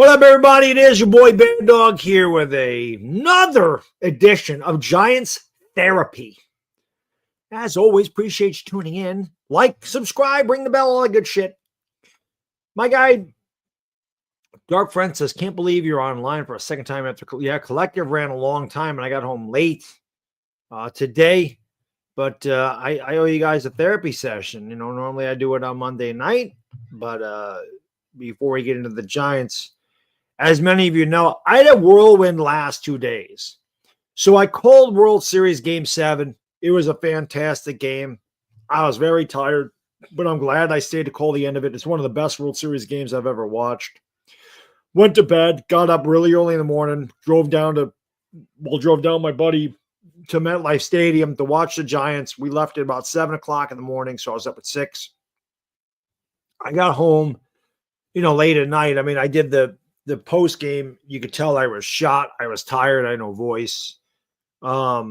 up, everybody? It is your boy Baddog here with another edition of Giants Therapy. As always, appreciate you tuning in. Like, subscribe, ring the bell, all that good shit. My guy, Dark Friend says, can't believe you're online for a second time after, Collective ran a long time and I got home late today. But I owe you guys a therapy session. You know, normally I do it on Monday night, but before we get into the Giants, as many of you know, I had a whirlwind last 2 days. So I called World Series Game 7. It was a fantastic game. I was very tired, but I'm glad I stayed to call the end of it. It's one of the best World Series games I've ever watched. Went to bed, got up really early in the morning, drove down my buddy to MetLife Stadium to watch the Giants. We left at about 7 o'clock in the morning, so I was up at 6. I got home, late at night. I mean, I did the post game. You could tell I was shot. I was tired. I had no voice. I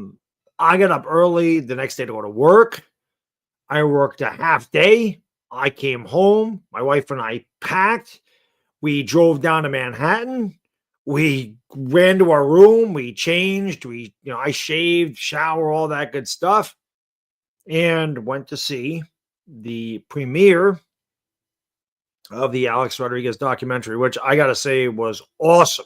got up early the next day to go to work. I worked a half day. I came home. My wife and I packed. We drove down to Manhattan. We ran to our room. We changed. I shaved, shower, all that good stuff, and went to see the premiere of the Alex Rodriguez documentary, which I got to say was awesome.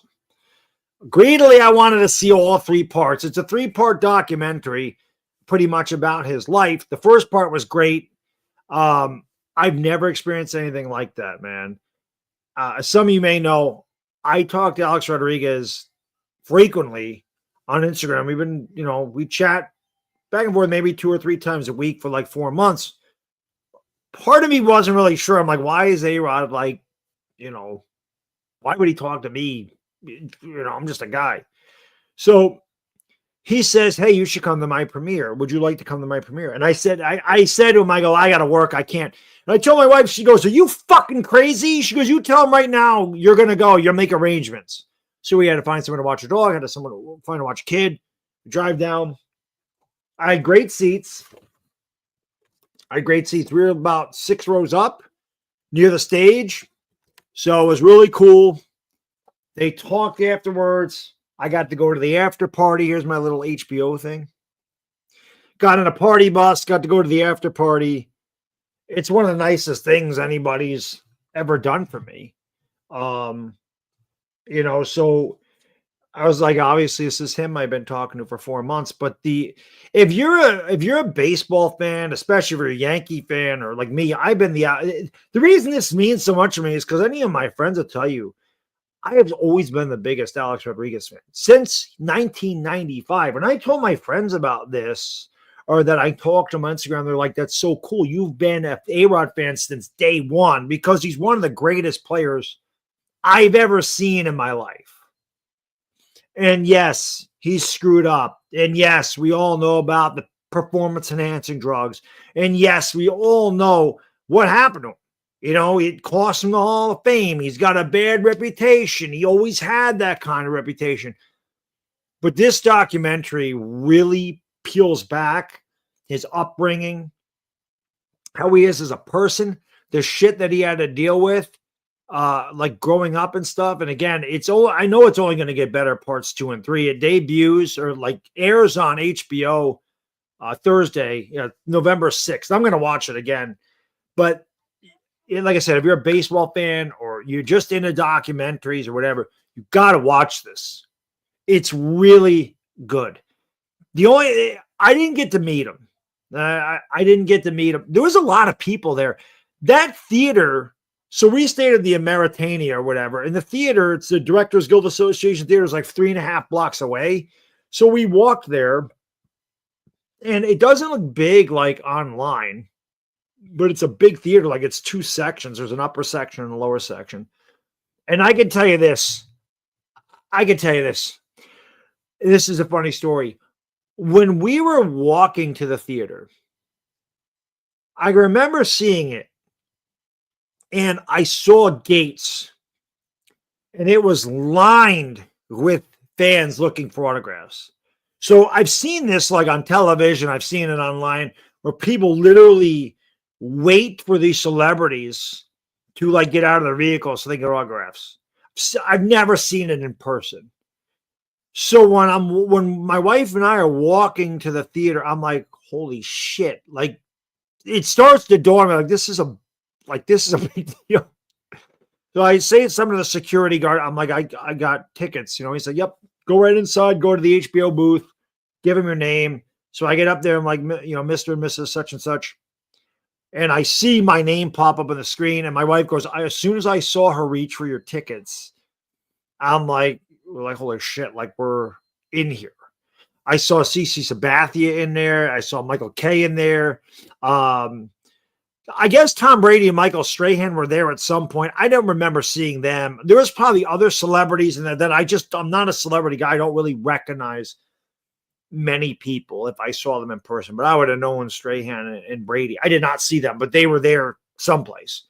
Greedily, I wanted to see all 3 parts. It's a 3-part documentary pretty much about his life. The first part was great. I've never experienced anything like that, man. Some of you may know, I talk to Alex Rodriguez frequently on Instagram. We've been, we chat back and forth maybe 2 or 3 times a week for like 4 months. Part of me wasn't really sure. I'm like, why is A-Rod why would he talk to me? I'm just a guy. So he says, hey, you should come to my premiere. Would you like to come to my premiere? And I said, I said to him, I go, I got to work. I can't. And I told my wife, she goes, are you fucking crazy? She goes, you tell him right now you're going to go. You'll make arrangements. So we had to find someone to watch a dog. I had to find to watch a kid. Drive down. I had great seats. We were about 6 rows up near the stage. So it was really cool. They talked afterwards. I got to go to the after party. Here's my little HBO thing. Got in a party bus, got to go to the after party. It's one of the nicest things anybody's ever done for me. So I was like, obviously this is him I've been talking to for 4 months. But if you're a baseball fan, especially if you're a Yankee fan or like me, I've been the reason this means so much to me is because any of my friends will tell you, I have always been the biggest Alex Rodriguez fan since 1995. When I told my friends about this, or that I talked to them on Instagram, they're like, that's so cool. You've been an A-Rod fan since day one, because he's one of the greatest players I've ever seen in my life. And yes, he's screwed up. And yes, we all know about the performance-enhancing drugs. And yes, we all know what happened to him. It cost him the Hall of Fame. He's got a bad reputation. He always had that kind of reputation. But this documentary really peels back his upbringing, how he is as a person, the shit that he had to deal with, like growing up and stuff. And again, I know it's only going to get better, parts 2 and 3. It debuts or like airs on HBO Thursday, November 6th. I'm going to watch it again. But like I said, if you're a baseball fan or you're just into documentaries or whatever, you got to watch this. It's really good. I didn't get to meet him. I didn't get to meet him. There was a lot of people there. That theater, so we stayed at the Ameritania or whatever, and the theater, it's the Directors Guild Association Theater, is like 3.5 blocks away. So we walked there, and it doesn't look big like online, but it's a big theater. Like it's 2 sections. There's an upper section and a lower section. And I can tell you this. This is a funny story. When we were walking to the theater, I remember seeing it, and I saw gates, and it was lined with fans looking for autographs. So I've seen this like on television. I've seen it online where people literally wait for these celebrities to like get out of their vehicle so they can get autographs. I've never seen it in person. So when my wife and I are walking to the theater, I'm like, holy shit. Like, it starts to dawn on me, this is a big deal. So I say to some of the security guard, I'm like, I got tickets. He said, yep, go right inside, go to the HBO booth, give him your name. So I get up there, I'm like, Mr. and Mrs. such and such. And I see my name pop up on the screen. And my wife goes, as soon as I saw her reach for your tickets, I'm like, we're like, holy shit, like we're in here. I saw CC Sabathia in there. I saw Michael Kay in there. I guess Tom Brady and Michael Strahan were there at some point. I don't remember seeing them. There was probably other celebrities in that I'm not a celebrity guy. I don't really recognize many people if I saw them in person, but I would have known Strahan and Brady. I did not see them, but they were there someplace.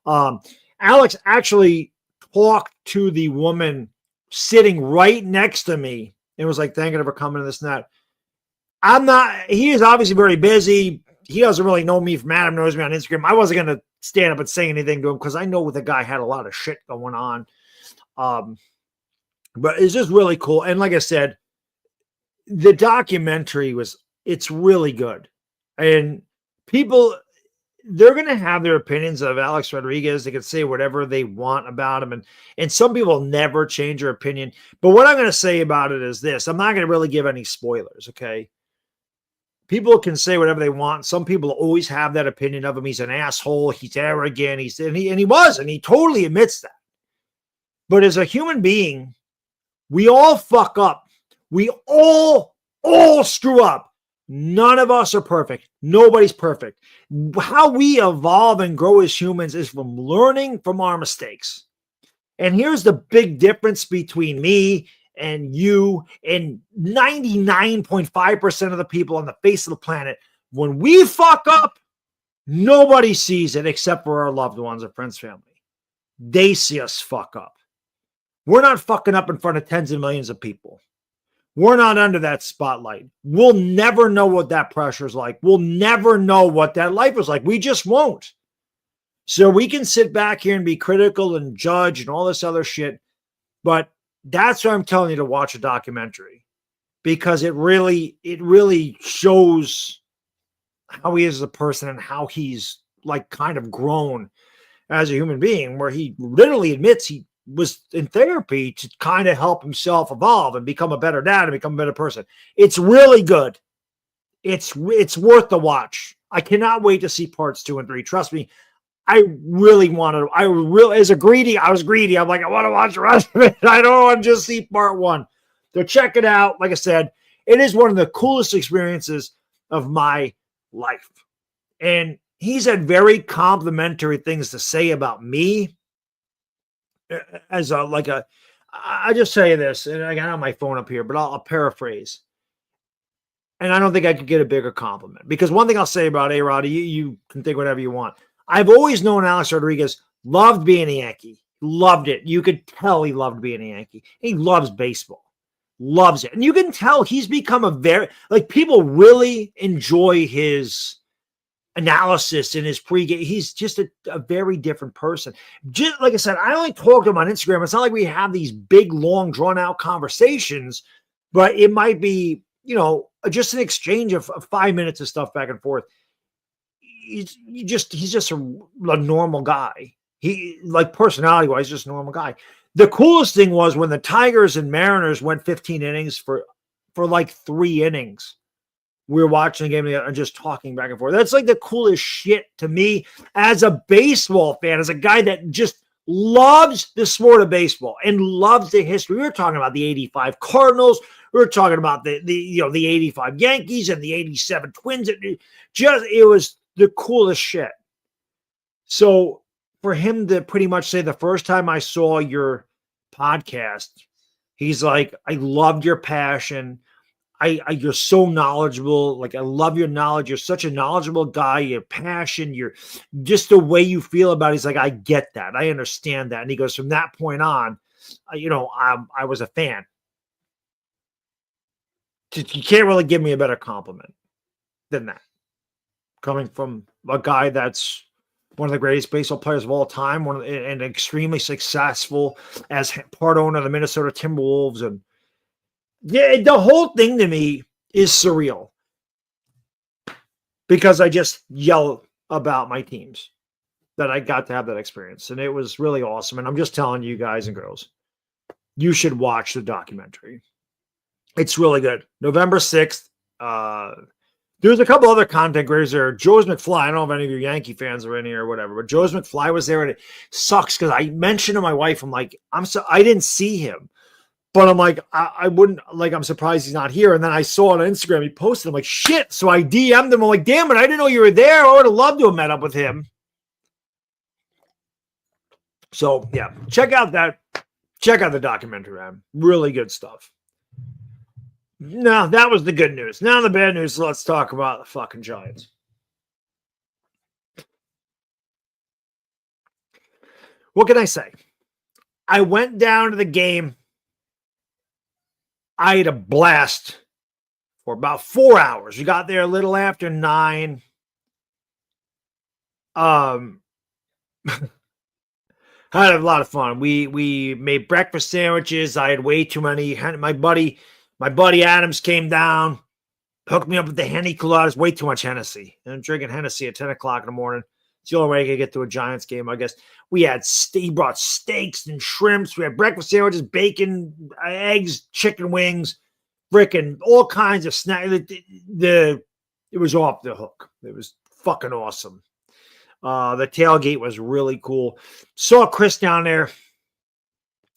Alex actually talked to the woman sitting right next to me and was like, thank you for coming to this and that. He is obviously very busy. He doesn't really know me from Adam, knows me on Instagram. I wasn't going to stand up and say anything to him because I know the guy had a lot of shit going on. But it's just really cool. And like I said, the documentary it's really good. And people, they're going to have their opinions of Alex Rodriguez. They can say whatever they want about him. And some people never change their opinion. But what I'm going to say about it is this. I'm not going to really give any spoilers, okay? People can say whatever they want. Some people always have that opinion of him. He's an asshole. He's arrogant. And he totally admits that. But as a human being, we all fuck up. We all screw up. None of us are perfect. Nobody's perfect. How we evolve and grow as humans is from learning from our mistakes. And here's the big difference between me and you and 99.5% of the people on the face of the planet. When we fuck up, nobody sees it except for our loved ones or friends, family. They see us fuck up. We're not fucking up in front of tens of millions of people. We're not under that spotlight. We'll never know what that pressure is like. We'll never know what that life is like. We just won't. So we can sit back here and be critical and judge and all this other shit. But that's why I'm telling you to watch a documentary, because it really shows how he is as a person and how he's like kind of grown as a human being, where he literally admits he was in therapy to kind of help himself evolve and become a better dad and become a better person. It's really good. It's worth the watch. I cannot wait to see parts 2 and 3. Trust me. I really wanted, I was greedy. I'm like, I want to watch the rest of it. I don't want to just see part 1. So check it out. Like I said, it is one of the coolest experiences of my life. And he's had very complimentary things to say about me. I just say this, and I got my phone up here, but I'll paraphrase. And I don't think I could get a bigger compliment, because one thing I'll say about A-Rod, you can think whatever you want. I've always known Alex Rodriguez loved being a Yankee. Loved it. You could tell he loved being a Yankee. He loves baseball. Loves it. And you can tell he's become people really enjoy his analysis in his pregame. He's just a very different person. Just like I said, I only talk to him on Instagram. It's not like we have these big, long, drawn out conversations, but it might be, just an exchange of 5 minutes of stuff back and forth. He's just a normal guy. He, like, personality wise, just a normal guy. The coolest thing was when the Tigers and Mariners went 15 innings for like 3 innings. We were watching the game together and just talking back and forth. That's like the coolest shit to me as a baseball fan, as a guy that just loves the sport of baseball and loves the history. We were talking about the 85 Cardinals. We were talking about the 85 Yankees and the 87 Twins. It was the coolest shit. So for him to pretty much say, the first time I saw your podcast, he's like, I loved your passion. You're so knowledgeable. Like, I love your knowledge. You're such a knowledgeable guy. Your passion, you're just the way you feel about it. He's like, I get that. I understand that. And he goes, from that point on, I was a fan. You can't really give me a better compliment than that, coming from a guy that's one of the greatest baseball players of all time, and extremely successful as part owner of the Minnesota Timberwolves. And yeah, the whole thing to me is surreal because I just yell about my teams that I got to have that experience. And it was really awesome. And I'm just telling you guys and girls, you should watch the documentary. It's really good. November 6th. There's a couple other content creators there. Joe's McFly. I don't know if any of your Yankee fans are in here or whatever, but Joe's McFly was there, and it sucks because I mentioned to my wife, I'm like, I didn't see him, but I'm like, I wouldn't, like, I'm surprised he's not here. And then I saw on Instagram he posted. I'm like, shit. So I DM'd him. I'm like, damn it, I didn't know you were there. I would have loved to have met up with him. So yeah, check out the documentary, man. Really good stuff. No, that was the good news. Now the bad news, let's talk about the fucking Giants. What can I say? I went down to the game. I had a blast for about 4 hours. We got there a little after 9. I had a lot of fun. We made breakfast sandwiches. I had way too many. My buddy Adams came down, hooked me up with the Henny Coladas. Way too much Hennessy. And I'm drinking Hennessy at 10 o'clock in the morning. It's the only way I could get to a Giants game, I guess. He brought steaks and shrimps. We had breakfast sandwiches, bacon, eggs, chicken wings, frickin' all kinds of snacks. It was off the hook. It was fucking awesome. The tailgate was really cool. Saw Chris down there.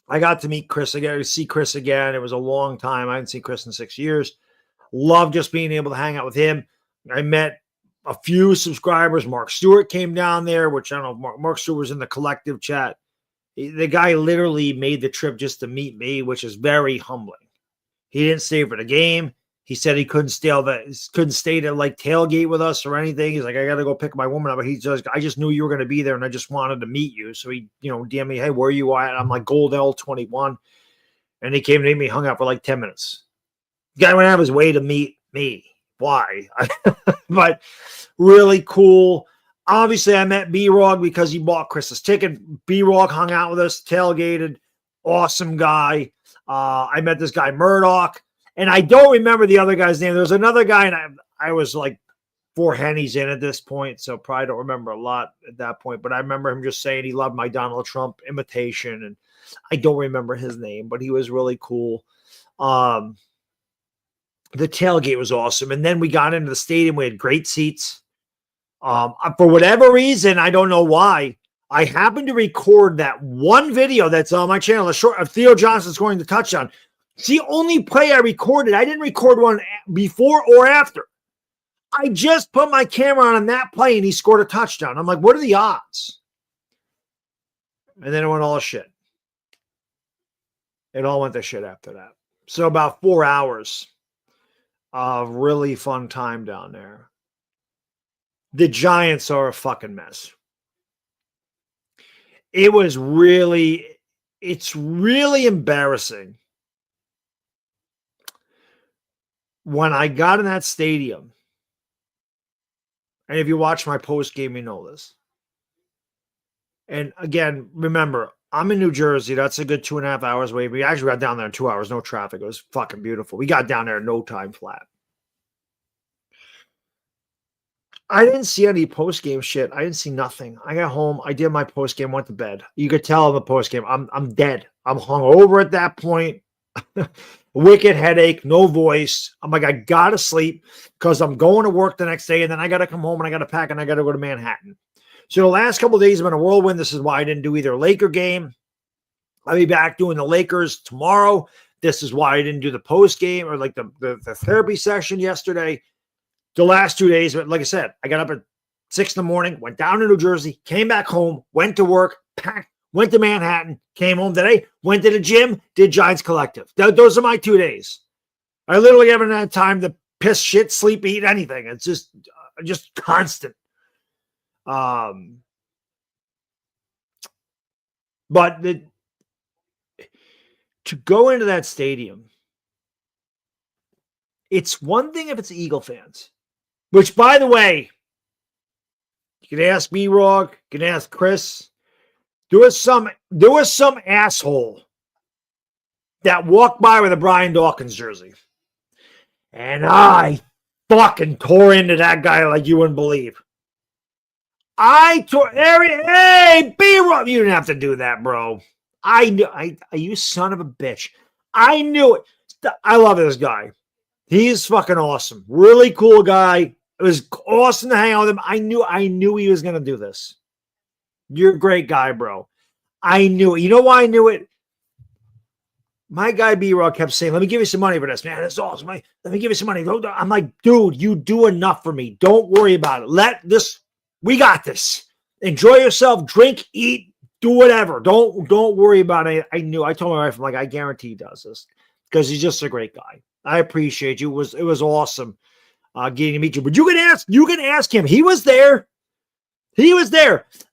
I got to meet Chris again, see Chris again. It was a long time. I hadn't seen Chris in 6 years. Love just being able to hang out with him. I met a few subscribers. Mark Stewart came down there, which I don't know. Mark Stewart was in the collective chat. The guy literally made the trip just to meet me, which is very humbling. He didn't stay for the game. He said he couldn't stay to like tailgate with us or anything. He's like, I got to go pick my woman up. But I just knew you were going to be there and I just wanted to meet you. So he, DM me, hey, where are you at? I'm like, Gold L21. And he came to me, hung out for like 10 minutes. The guy went out of his way to meet me. Why? But really cool. Obviously, I met B-Rog because he bought Chris's ticket. B-Rog hung out with us, tailgated. Awesome guy. I met this guy, Murdoch. And I don't remember the other guy's name. There was another guy, and I was like 4 Hennies in at this point, so probably don't remember a lot at that point. But I remember him just saying he loved my Donald Trump imitation, and I don't remember his name, but he was really cool. The tailgate was awesome. And then we got into the stadium. We had great seats. For whatever reason, I don't know why, I happened to record that one video that's on my channel, of Theo Johnson scoring the touchdown. It's the only play I recorded. I didn't record one before or after. I just put my camera on that play and he scored a touchdown. I'm like, what are the odds? And then it went all to shit. It all went to shit after that. So about 4 hours of really fun time down there. The Giants are a fucking mess. It's really embarrassing. When I got in that stadium, and if you watch my post game, you know this. And again, remember, I'm in New Jersey. That's a good 2.5 hours away. We actually got down there in 2 hours, no traffic. It was fucking beautiful. We got down there in no time flat. I didn't see any post game shit. I didn't see nothing. I got home. I did my post game, went to bed. You could tell in the post game, I'm dead. I'm hungover at that point. Wicked headache, no voice. I'm like, I gotta sleep because I'm going to work the next day, and then I gotta come home and I gotta pack and I gotta go to Manhattan. So the last couple of days have been a whirlwind. This is why I didn't do either Laker game. I'll be back doing the Lakers tomorrow. This is why I didn't do the post game or like the therapy session yesterday. The last 2 days, but like I said, I got up at 6 in the morning, went down to New Jersey, came back home, went to work, packed, went to Manhattan, came home today, went to the gym, did Giants Collective. Those are my 2 days. I literally haven't had time to piss, shit, sleep, eat, anything. It's just constant. But to go into that stadium, it's one thing if it's Eagle fans, which, by the way, You can ask B-Rock. You can ask Chris. There was some asshole that walked by with a Brian Dawkins jersey. And I fucking tore into that guy like you wouldn't believe. Hey, B-Rock. You didn't have to do that, bro. You son of a bitch. I knew it. I love this guy. He's fucking awesome. Really cool guy. It was awesome to hang out with him. I knew he was going to do this. You're a great guy, bro. I knew it. You know why I knew it? My guy B-Rock kept saying, let me give you some money for this. Man, that's awesome. Let me give you some money. I'm like, dude, you do enough for me. Don't worry about it. We got this. Enjoy yourself. Drink, eat, do whatever. Don't worry about it. I told my wife, I'm like, I guarantee he does this because he's just a great guy. I appreciate you. It was awesome getting to meet you. But you can ask him. He was there.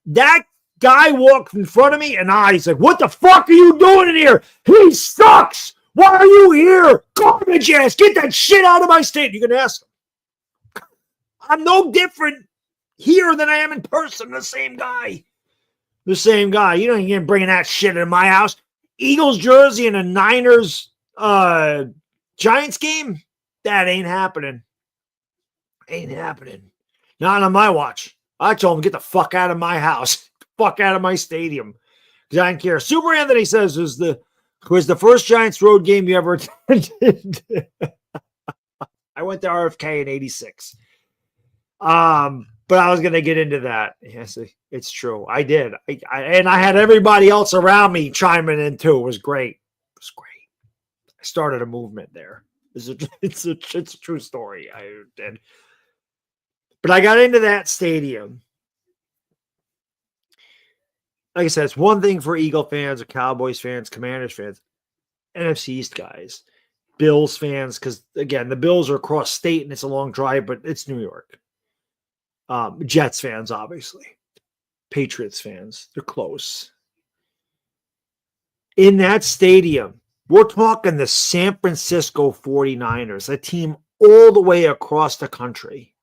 That guy walked in front of me and he's like, what the fuck are you doing in here? He sucks. Why are you here? Garbage ass. Get that shit out of my state. You can ask him. I'm no different here than I am in person. The same guy. You don't even bringing that shit in my house. Eagles jersey and a Niners Giants game? That ain't happening. Not on my watch. I told him, get the fuck out of my house. Fuck out of my stadium. Because I don't care. Super Anthony says was the first Giants road game you ever attended. I went to RFK in 86. But I was going to get into that. Yes, it's true. I did. And I had everybody else around me chiming in too. It was great. I started a movement there. It's a true story. I did. But I got into that stadium. Like I said, it's one thing for Eagle fans or Cowboys fans, Commanders fans, NFC East guys, Bills fans, because, again, the Bills are across state and it's a long drive, but it's New York. Jets fans, obviously. Patriots fans, they're close. In that stadium, we're talking the San Francisco 49ers, a team all the way across the country.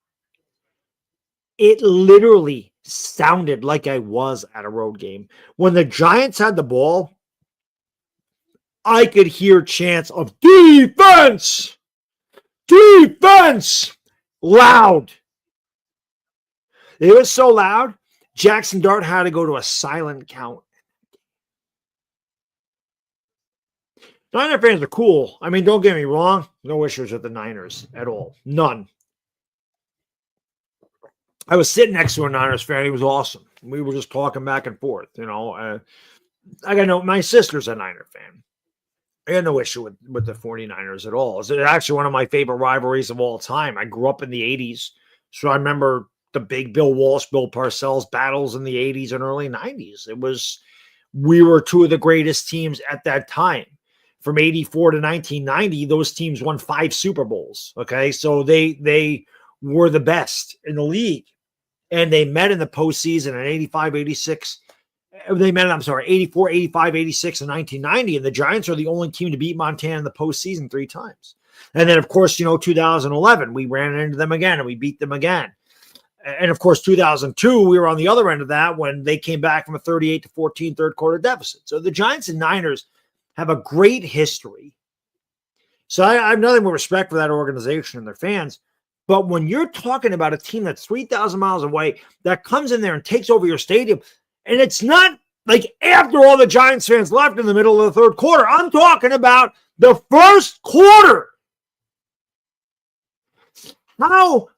It literally sounded like I was at a road game. When the Giants had the ball, I could hear chants of defense, loud. It was so loud, Jackson Dart had to go to a silent count. Niner fans are cool. I mean, don't get me wrong. No issues with the Niners at all. None. I was sitting next to a Niners fan. He was awesome. We were just talking back and forth. My sister's a Niner fan. I had no issue with the 49ers at all. It's actually one of my favorite rivalries of all time. I grew up in the 80s, so I remember the big Bill Walsh, Bill Parcells battles in the 80s and early 90s. We were two of the greatest teams at that time. From 84 to 1990, those teams won 5 Super Bowls. Okay, so they were the best in the league. And they met in the postseason in 85, 86. They met, 84, 85, 86, and 1990. And the Giants are the only team to beat Montana in the postseason 3 times. And then, of course, 2011, we ran into them again and we beat them again. And, of course, 2002, we were on the other end of that when they came back from a 38-14 third quarter deficit. So the Giants and Niners have a great history. So I have nothing but respect for that organization and their fans. But when you're talking about a team that's 3,000 miles away that comes in there and takes over your stadium, and it's not like after all the Giants fans left in the middle of the third quarter. I'm talking about the first quarter. How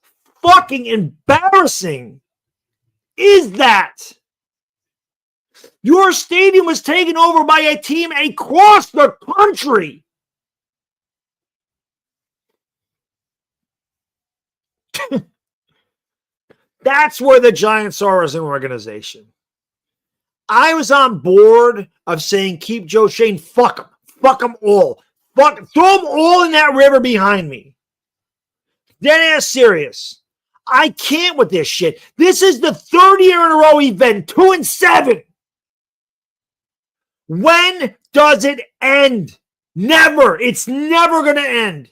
fucking embarrassing is that? Your stadium was taken over by a team across the country. That's where the Giants are as an organization. I was on board of saying, keep Joe Shane, fuck them. Fuck them all. Throw them all in that river behind me. Dead ass serious. I can't with this shit. This is the third year in a row event, 2-7. When does it end? Never. It's never going to end.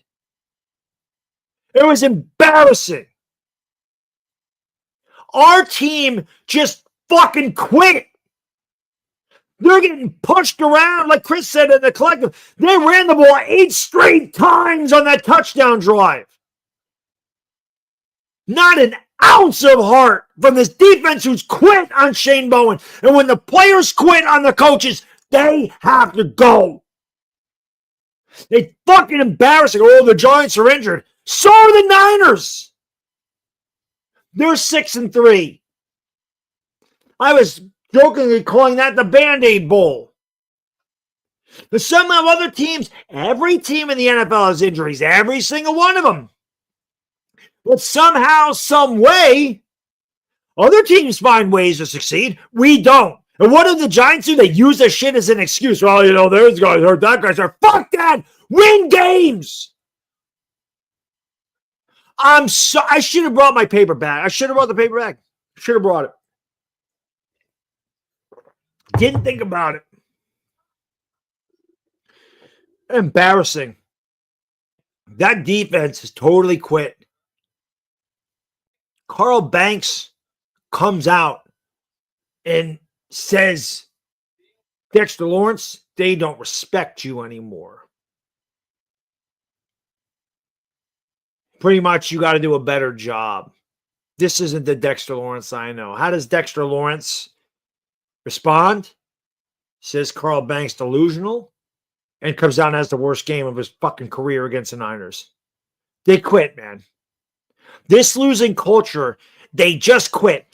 It was embarrassing. Our team just fucking quit. They're getting pushed around, like Chris said in the collective. They ran the ball 8 straight times on that touchdown drive. Not an ounce of heart from this defense who's quit on Shane Bowen. And when the players quit on the coaches, they have to go. They fucking embarrassing. Oh, the Giants are injured. So are the Niners. They're 6-3. I was jokingly calling that the Band-Aid Bowl. But some of other teams, every team in the NFL has injuries. Every single one of them. But somehow, some way, other teams find ways to succeed. We don't. And what do the Giants do? They use this shit as an excuse. Well, you know, those guys hurt, that guy's hurt. Fuck that! Win games! I should have brought my paper bag. I should have brought the paper bag. Should have brought it. Didn't think about it. Embarrassing. That defense has totally quit. Carl Banks comes out and says, Dexter Lawrence, they don't respect you anymore. Pretty much, you got to do a better job. This isn't the Dexter Lawrence I know. How does Dexter Lawrence respond? Says Carl Banks delusional and comes down and has the worst game of his fucking career against the Niners. They quit, man. This losing culture, they just quit.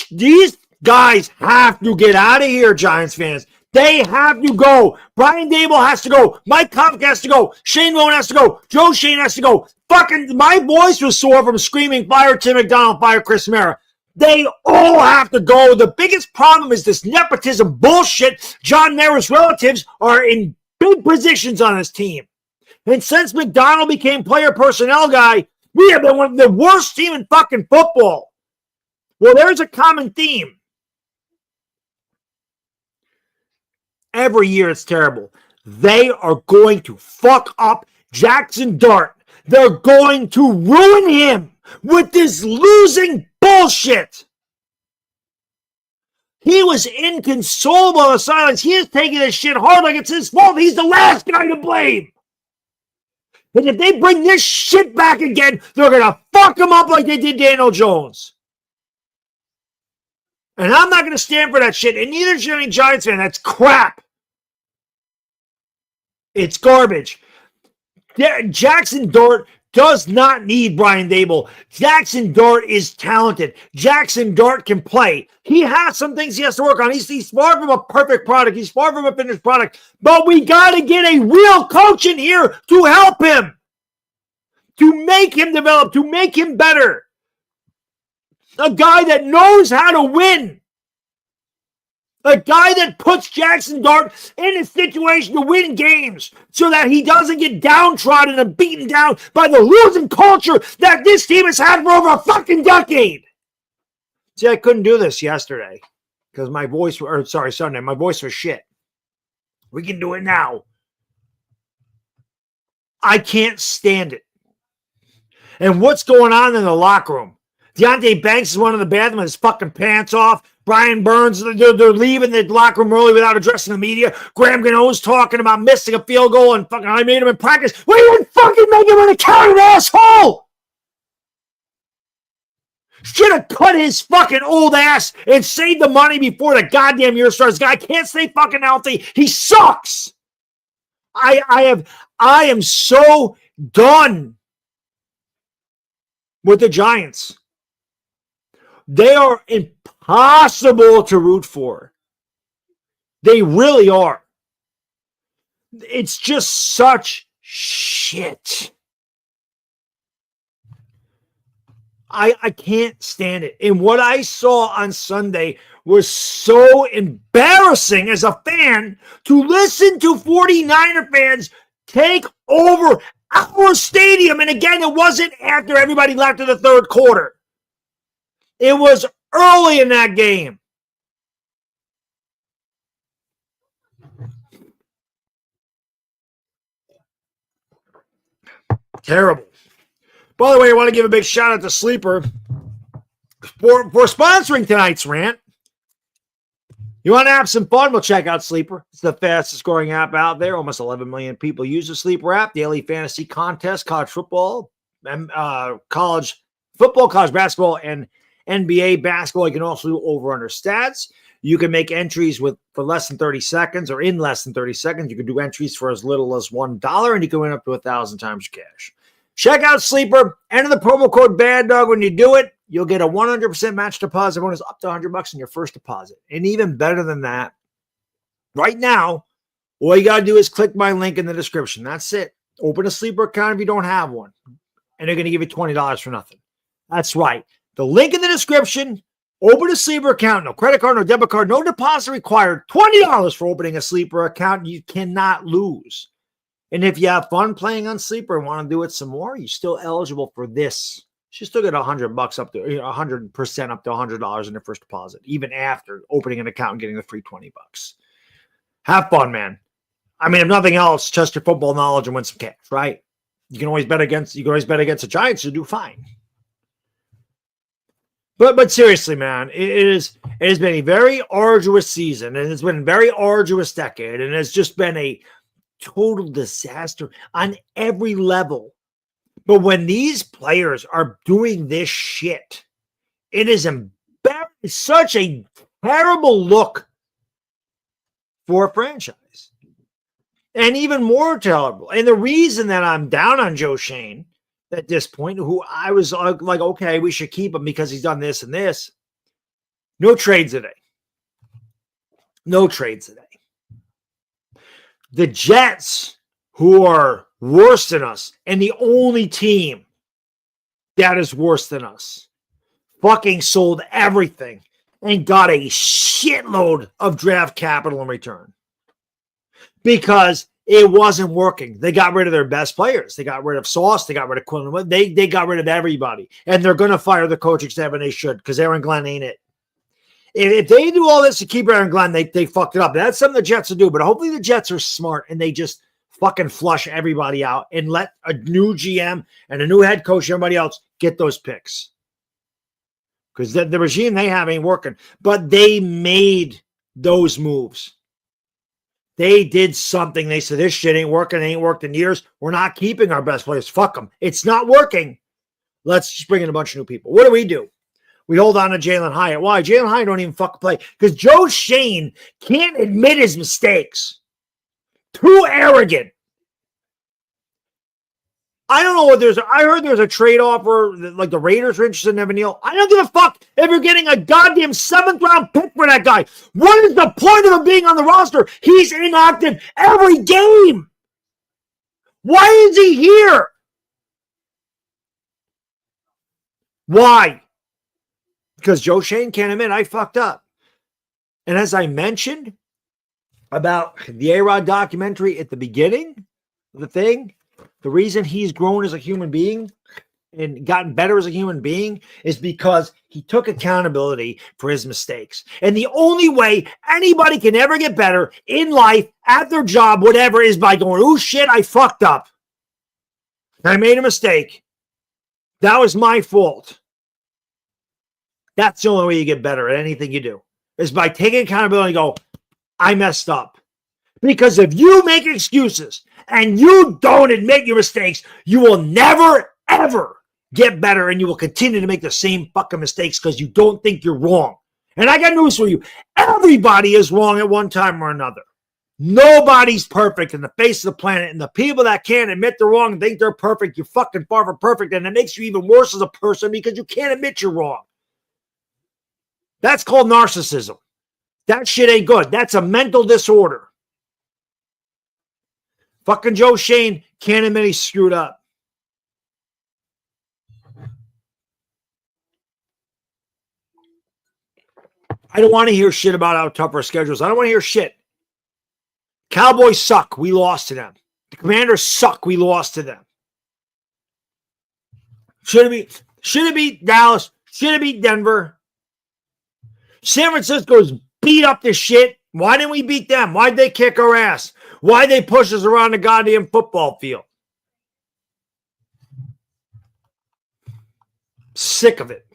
These guys have to get out of here, Giants fans. They have to go. Brian Daboll has to go. Mike Kafka has to go. Shane Bowen has to go. Joe Shane has to go. Fucking, my voice was sore from screaming, fire Tim McDonald, fire Chris Mara. They all have to go. The biggest problem is this nepotism bullshit. John Mara's relatives are in big positions on his team. And since McDonald became player personnel guy, we have been one of the worst team in fucking football. Well, there's a common theme. Every year it's terrible. They are going to fuck up Jackson Dart. They're going to ruin him with this losing bullshit. He was inconsolable on the sidelines. He is taking this shit hard like it's his fault. He's the last guy to blame. And if they bring this shit back again, they're going to fuck him up like they did Daniel Jones. And I'm not going to stand for that shit. And neither should any Giants fan. That's crap. It's garbage. Jackson Dart does not need Brian Daboll. Jackson Dart is talented. Jackson Dart can play. He has some things he has to work on. He's far from a perfect product. He's far from a finished product. But we got to get a real coach in here to help him. To make him develop. To make him better. A guy that knows how to win. A guy that puts Jackson Dart in a situation to win games so that he doesn't get downtrodden and beaten down by the losing culture that this team has had for over a fucking decade. See, I couldn't do this yesterday because Sunday, my voice was shit. We can do it now. I can't stand it. And what's going on in the locker room? Deontay Banks is one of the bad ones, his fucking pants off. Brian Burns, they're leaving the locker room early without addressing the media. Graham Gano's talking about missing a field goal and fucking I made him in practice. We didn't fucking make him an accountant, asshole! Should have cut his fucking old ass and saved the money before the goddamn year starts. This guy can't stay fucking healthy. He sucks. I am so done with the Giants. They are impossible to root for. They really are. It's just such shit. I can't stand it. And what I saw on Sunday was so embarrassing as a fan to listen to 49er fans take over our stadium. And again, it wasn't after everybody left in the third quarter. It was early in that game. Terrible. By the way, I want to give a big shout out to Sleeper. for sponsoring tonight's rant. You want to have some fun? We'll check out Sleeper. It's the fastest scoring app out there. Almost 11 million people use the Sleeper app. Daily fantasy contest, college football, college football, college basketball, and NBA basketball. You can also do over-under stats. You can make entries for less than 30 seconds or in less than 30 seconds. You can do entries for as little as $1, and you can win up to 1,000 times cash. Check out Sleeper. Enter the promo code BADDOG when you do it. You'll get a 100% match deposit bonus up to $100 in your first deposit. And even better than that, right now, all you got to do is click my link in the description. That's it. Open a Sleeper account if you don't have one. And they're going to give you $20 for nothing. That's right. The link in the description. Open a Sleeper account. No credit card, no debit card, no deposit required. $20 for opening a Sleeper account. You cannot lose. And if you have fun playing on Sleeper and want to do it some more, you're still eligible for this. You still get $100 up to 100% up to $100 in your first deposit, even after opening an account and getting the free $20. Have fun, man. I mean, if nothing else, test your football knowledge and win some cash, right? You can always bet against the Giants. You do fine. But seriously, man, it has been a very arduous season, and it's been a very arduous decade, and it's just been a total disaster on every level. But when these players are doing this shit, it is such a terrible look for a franchise. And even more terrible. And the reason that I'm down on Joe Schoen at this point, who I was like, okay, we should keep him because he's done this and this. No trades today. No trades today. The Jets, who are worse than us, and the only team that is worse than us, fucking sold everything and got a shitload of draft capital in return because it wasn't working. They got rid of their best players. They got rid of Sauce. They got rid of Quinlan. They got rid of everybody, and they're going to fire the coaching staff, and they should because Aaron Glenn ain't it. If they do all this to keep Aaron Glenn, they fucked it up. That's something the Jets will do, but hopefully the Jets are smart and they just fucking flush everybody out and let a new GM and a new head coach and everybody else get those picks. Because the regime they have ain't working. But they made those moves. They did something. They said, this shit ain't working. It ain't worked in years. We're not keeping our best players. Fuck them. It's not working. Let's just bring in a bunch of new people. What do? We hold on to Jalen Hyatt. Why? Jalen Hyatt don't even fucking play. Because Joe Schoen can't admit his mistakes. Too arrogant. I don't know what I heard there's a trade offer, like the Raiders are interested in Evan Neal. I don't give a fuck if you're getting a goddamn 7th round pick for that guy. What is the point of him being on the roster? He's inactive every game. Why is he here? Why? Because Joe Schoen can't admit I fucked up. And as I mentioned about the A-Rod documentary at the beginning of the thing, the reason he's grown as a human being and gotten better as a human being is because he took accountability for his mistakes. And the only way anybody can ever get better in life, at their job, whatever, is by going, oh shit, I fucked up. I made a mistake. That was my fault. That's the only way you get better at anything you do, is by taking accountability and go, I messed up. Because if you make excuses and you don't admit your mistakes, you will never, ever get better, and you will continue to make the same fucking mistakes because you don't think you're wrong. And I got news for you. Everybody is wrong at one time or another. Nobody's perfect in the face of the planet, and the people that can't admit they're wrong and think they're perfect, you're fucking far from perfect, and it makes you even worse as a person because you can't admit you're wrong. That's called narcissism. That shit ain't good. That's a mental disorder. Fucking Joe Schoen can't admit he screwed up. I don't want to hear shit about how tough our schedules. I don't want to hear shit. Cowboys suck. We lost to them. The Commanders suck. We lost to them. Should have beat Dallas. Should have beat Denver. San Francisco's beat up the shit. Why didn't we beat them? Why'd they kick our ass? Why'd they push us around the goddamn football field? Sick of it.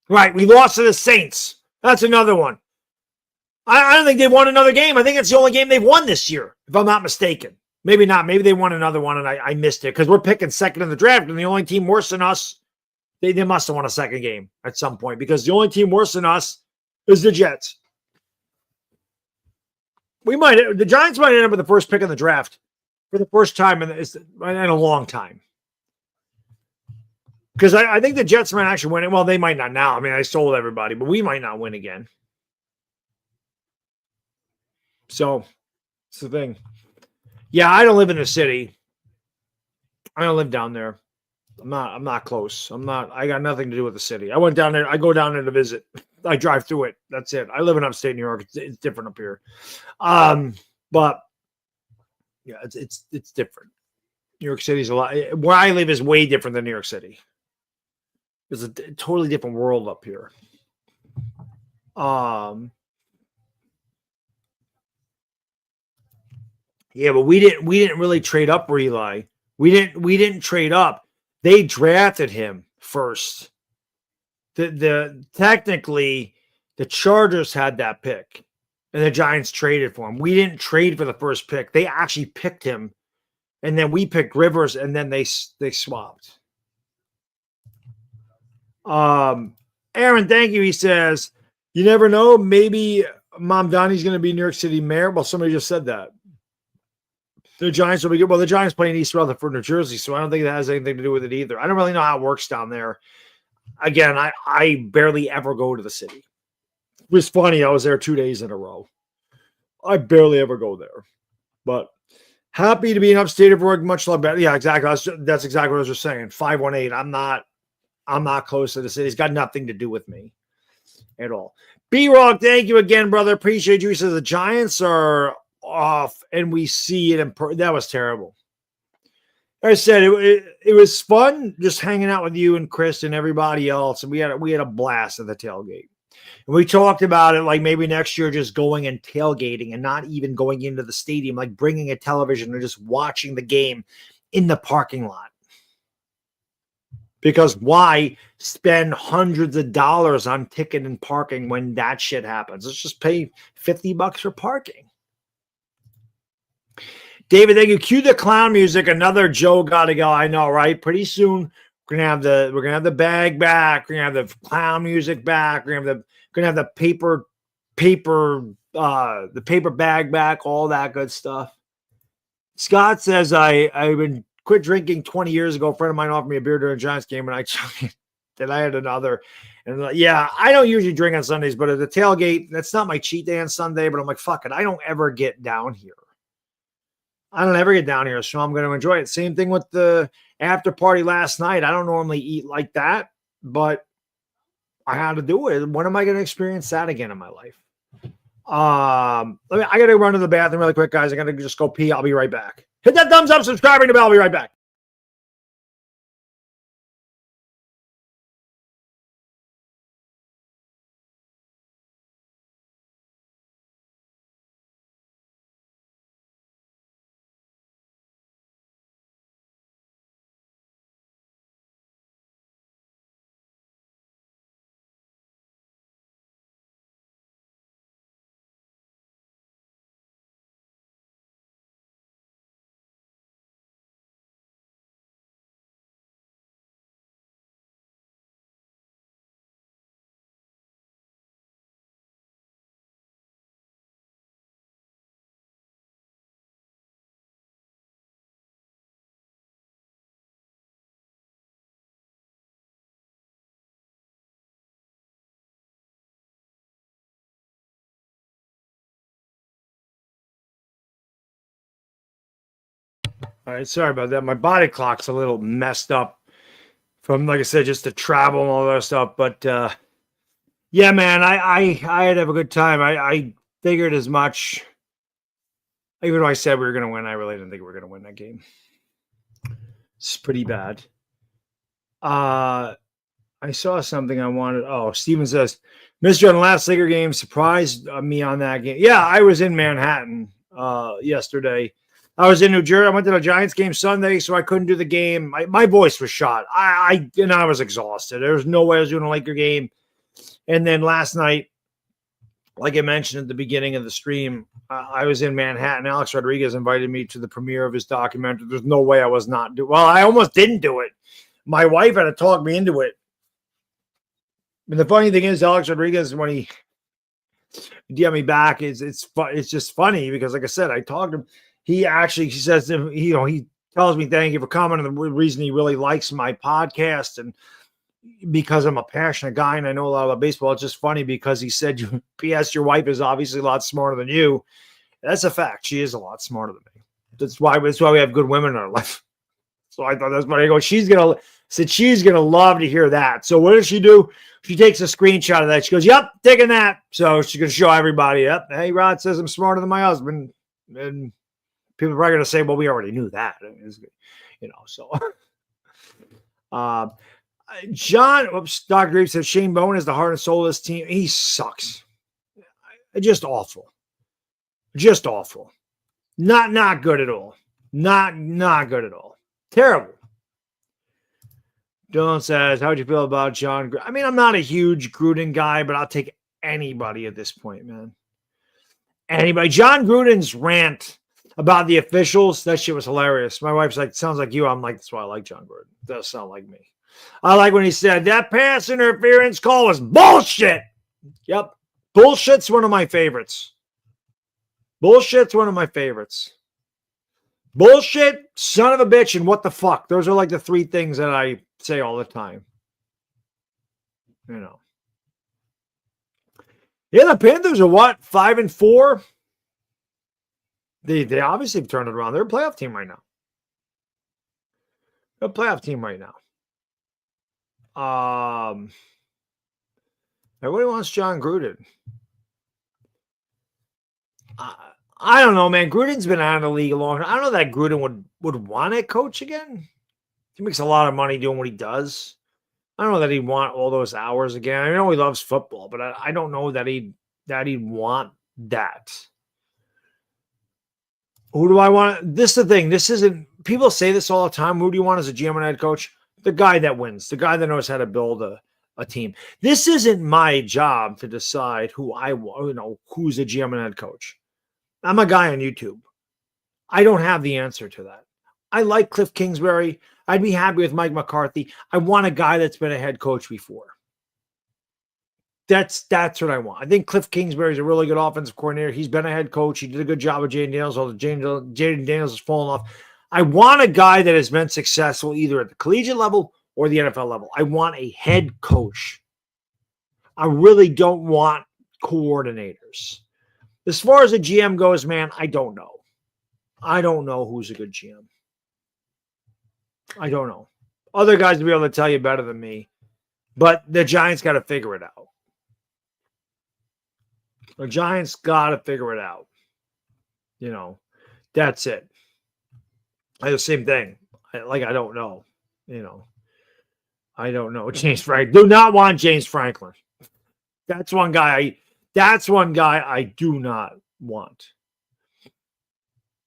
Right, we lost to the Saints. That's another one. I don't think they've won another game. I think it's the only game they've won this year, if I'm not mistaken. Maybe not. Maybe they won another one and I missed it because we're picking second in the draft, and the only team worse than us, they must have won a second game at some point because the only team worse than us is the Jets. The Giants might end up with the first pick in the draft for the first time in a long time. Because I think the Jets might actually win it. Well, they might not now. I mean, I sold everybody, but we might not win again. So, it's the thing. Yeah, I don't live in the city. I don't live down there. I'm not close. I got nothing to do with the city. I went down there. I go down there to visit. I drive through it. That's it. I live in upstate New York. It's different up here. But yeah, it's different. New York City's a lot. Where I live is way different than New York City. It's a totally different world up here. Yeah, but we didn't really trade up for Eli. We didn't trade up. They drafted him first. Technically the Chargers had that pick and the Giants traded for him. We didn't trade for the first pick. They actually picked him, and then we picked Rivers, and then they swapped. Aaron, thank you. He says, you never know. Maybe Mom Donnie's going to be New York City mayor. Well, somebody just said that. The Giants will be good. Well, the Giants play in East Rutherford, New Jersey, so I don't think that has anything to do with it either. I don't really know how it works down there. Again, I barely ever go to the city. It was funny. I was there 2 days in a row. I barely ever go there. But happy to be in upstate of York. Much love. Yeah, exactly. That's exactly what I was just saying. 518. I'm not close to the city. It's got nothing to do with me at all. B-Rock, thank you again, brother. Appreciate you. He says the Giants are off and we see it that was terrible. Like I said, it was fun just hanging out with you and Chris and everybody else, and we had a blast at the tailgate. And we talked about it like maybe next year just going and tailgating and not even going into the stadium, like bringing a television and just watching the game in the parking lot. Because why spend hundreds of dollars on ticket and parking when that shit happens? Let's just pay $50 for parking. David, thank you. Cue the clown music. Another Joe gotta go. I know, right? Pretty soon we're gonna have the bag back. We're gonna have the clown music back. We're gonna have the paper bag back. All that good stuff. Scott says I've been quit drinking 20 years ago. A friend of mine offered me a beer during a Giants game, and I then I had another. And yeah, I don't usually drink on Sundays, but at the tailgate, that's not my cheat day on Sunday. But I'm like, fuck it, I don't ever get down here. So I'm going to enjoy it. Same thing with the after party last night. I don't normally eat like that, but I had to do it. When am I going to experience that again in my life? I got to run to the bathroom really quick, guys. I got to just go pee. I'll be right back. Hit that thumbs up, subscribe, ring the bell. I'll be right back. All right, sorry about that. My body clock's a little messed up from, like I said, just the travel and all that stuff. But yeah, man, I had to have a good time. I figured as much. Even though I said we were going to win, I really didn't think we were going to win that game. It's pretty bad. I saw something I wanted. Oh, Steven says, missed you on the last Laker game. Surprised me on that game. Yeah, I was in Manhattan yesterday. I was in New Jersey. I went to the Giants game Sunday, so I couldn't do the game. My voice was shot. I was exhausted. There was no way I was doing a Laker game. And then last night, like I mentioned at the beginning of the stream, I was in Manhattan. Alex Rodriguez invited me to the premiere of his documentary. There's no way I was not doing. Well, I almost didn't do it. My wife had to talk me into it. And the funny thing is, Alex Rodriguez, when he DM me back, it's just funny because, like I said, I talked to him. He says, he tells me thank you for coming, and the reason he really likes my podcast and because I'm a passionate guy and I know a lot about baseball. It's just funny because he said, P.S. your wife is obviously a lot smarter than you. That's a fact. She is a lot smarter than me. That's why we have good women in our life. So I thought that's funny. I go, she's gonna love to hear that. So what does she do? She takes a screenshot of that. She goes, yep, taking that. So she's gonna show everybody, yep, hey, Rod says I'm smarter than my husband. And people are probably gonna say, well, we already knew that. So Dr. Reeves said Shane Bowen is the heart and soul of this team. He sucks. Just awful. Just awful. Not good at all. Not good at all. Terrible. Dylan says, how'd you feel about John? I mean, I'm not a huge Gruden guy, but I'll take anybody at this point, man. Anybody. John Gruden's rant about the officials, that shit was hilarious. My wife's like, sounds like you. I'm like, that's why I like John Gruden. It does sound like me. I like when he said that pass interference call was bullshit. Yep. Bullshit's one of my favorites. Bullshit's one of my favorites. Bullshit, son of a bitch, and what the fuck. Those are like the three things that I say all the time. Yeah, the Panthers are what? 5-4? They obviously have turned it around. They're a playoff team right now. Everybody wants John Gruden. I don't know, man. Gruden's been out of the league a long time. I don't know that Gruden would want to coach again. He makes a lot of money doing what he does. I don't know that he'd want all those hours again. I know he loves football, but I don't know that he'd want that. Who do I want? This is the thing. This isn't, people say this all the time. Who do you want as a GM and head coach? The guy that wins, the guy that knows how to build a team. This isn't my job to decide who's a GM and head coach. I'm a guy on YouTube. I don't have the answer to that. I like Cliff Kingsbury. I'd be happy with Mike McCarthy. I want a guy that's been a head coach before. That's what I want. I think Cliff Kingsbury is a really good offensive coordinator. He's been a head coach. He did a good job with Jaden Daniels, although Jaden Daniels has fallen off. I want a guy that has been successful either at the collegiate level or the NFL level. I want a head coach. I really don't want coordinators. As far as a GM goes, man, I don't know. I don't know who's a good GM. I don't know. Other guys will be able to tell you better than me. But the Giants got to figure it out. The Giants got to figure it out. That's it. I do the same thing. I don't know. I don't know. James Franklin. Do not want James Franklin. That's one guy I do not want.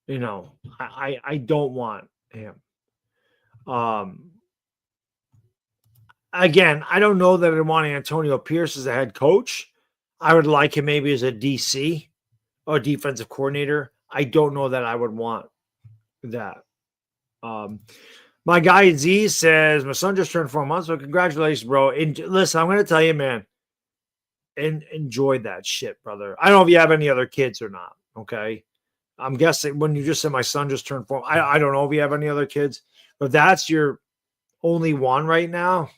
I don't want him. Again, I don't know that I want Antonio Pierce as a head coach. I would like him maybe as a DC or defensive coordinator. I don't know that I would want that. My guy Z says, my son just turned 4 months, so congratulations, bro. And listen, I'm going to tell you, man, enjoy that shit, brother. I don't know if you have any other kids or not, okay? I'm guessing when you just said my son just turned 4, I don't know if you have any other kids, but that's your only one right now.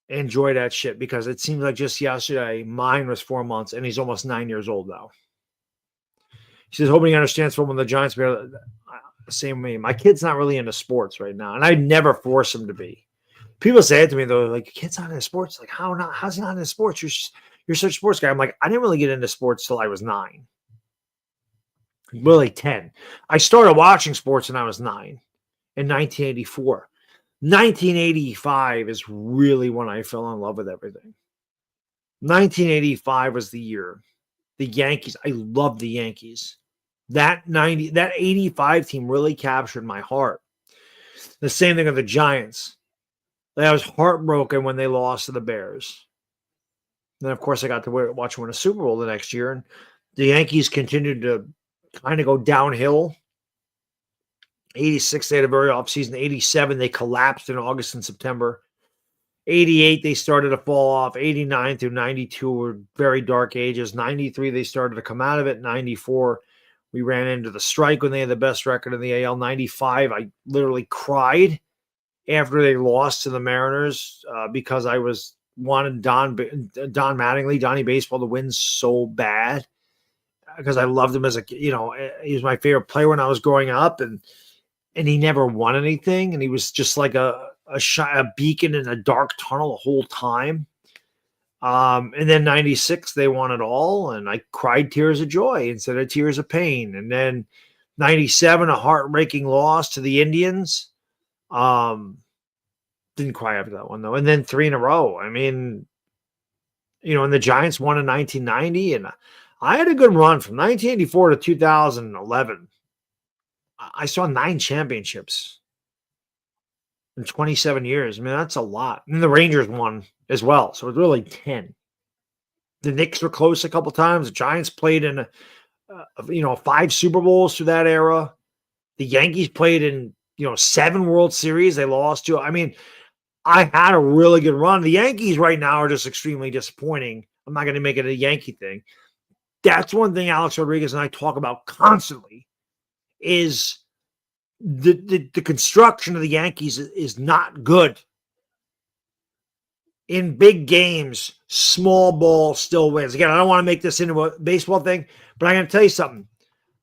Enjoy that shit, because it seems like just yesterday mine was 4 months and he's almost 9 years old now. He says, hoping he understands from when the Giants were the same way. My kid's not really into sports right now, and I never force him to be. People say it to me though, like, your kid's not into sports. Like, how not? How's he not into sports? You're such a sports guy. I'm like, I didn't really get into sports till I was 9. Really 10. I started watching sports when I was 9 in 1984. 1985 is really when I fell in love with everything. 1985 was the year. The Yankees. I love the Yankees. That 85 team really captured my heart. The same thing with the Giants. I was heartbroken when they lost to the Bears. Then, of course, I got to watch them win a Super Bowl the next year. And the Yankees continued to kind of go downhill. 86, they had a very off season. 87, they collapsed in August and September. 88, they started to fall off. 89 through 92 were very dark ages. 93, they started to come out of it. 94, we ran into the strike when they had the best record in the AL. 95, I literally cried after they lost to the Mariners because I wanted Don Mattingly, Donnie Baseball, to win so bad because I loved him as he was my favorite player when I was growing up, and he never won anything, and he was just like a beacon in a dark tunnel the whole time. And then 96, they won it all, and I cried tears of joy instead of tears of pain. And then 97, a heartbreaking loss to the Indians. Didn't cry after that one, though. And then 3 in a row. I mean, and the Giants won in 1990, and I had a good run from 1984 to 2011. I saw 9 championships in 27 years. I mean, that's a lot. And the Rangers won as well, so it's really 10. The Knicks were close a couple times. The Giants played in 5 Super Bowls through that era. The Yankees played in 7 World Series. They lost to. I mean, I had a really good run. The Yankees right now are just extremely disappointing. I'm not going to make it a Yankee thing. That's one thing Alex Rodriguez and I talk about constantly is the construction of the Yankees is not good. In big games, small ball still wins. Again, I don't want to make this into a baseball thing, but I'm going to tell you something.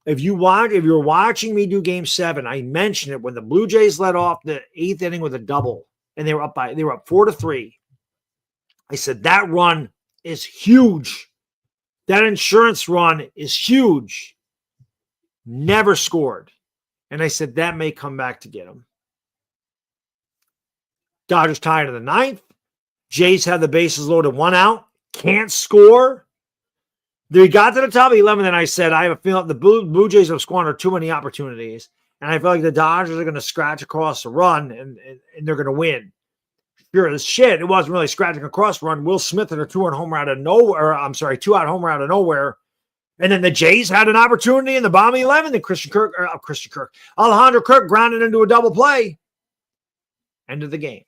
If you're watching me do Game 7, I mentioned it when the Blue Jays led off the 8th inning with a double, and they were up 4-3. I said that run is huge. That insurance run is huge. Never scored. And I said that may come back to get him. Dodgers tied in the 9th. Jays had the bases loaded, 1 out. Can't score. They got to the top of the 11th, and I said, I have a feeling the Blue Jays have squandered too many opportunities. And I feel like the Dodgers are going to scratch across the run, and they're going to win. Sure as shit, it wasn't really scratching across the run. Will Smith had a 2-out homer out of nowhere. 2-out homer out of nowhere. And then the Jays had an opportunity in the bottom of the 11th, and Alejandro Kirk grounded into a double play. End of the game.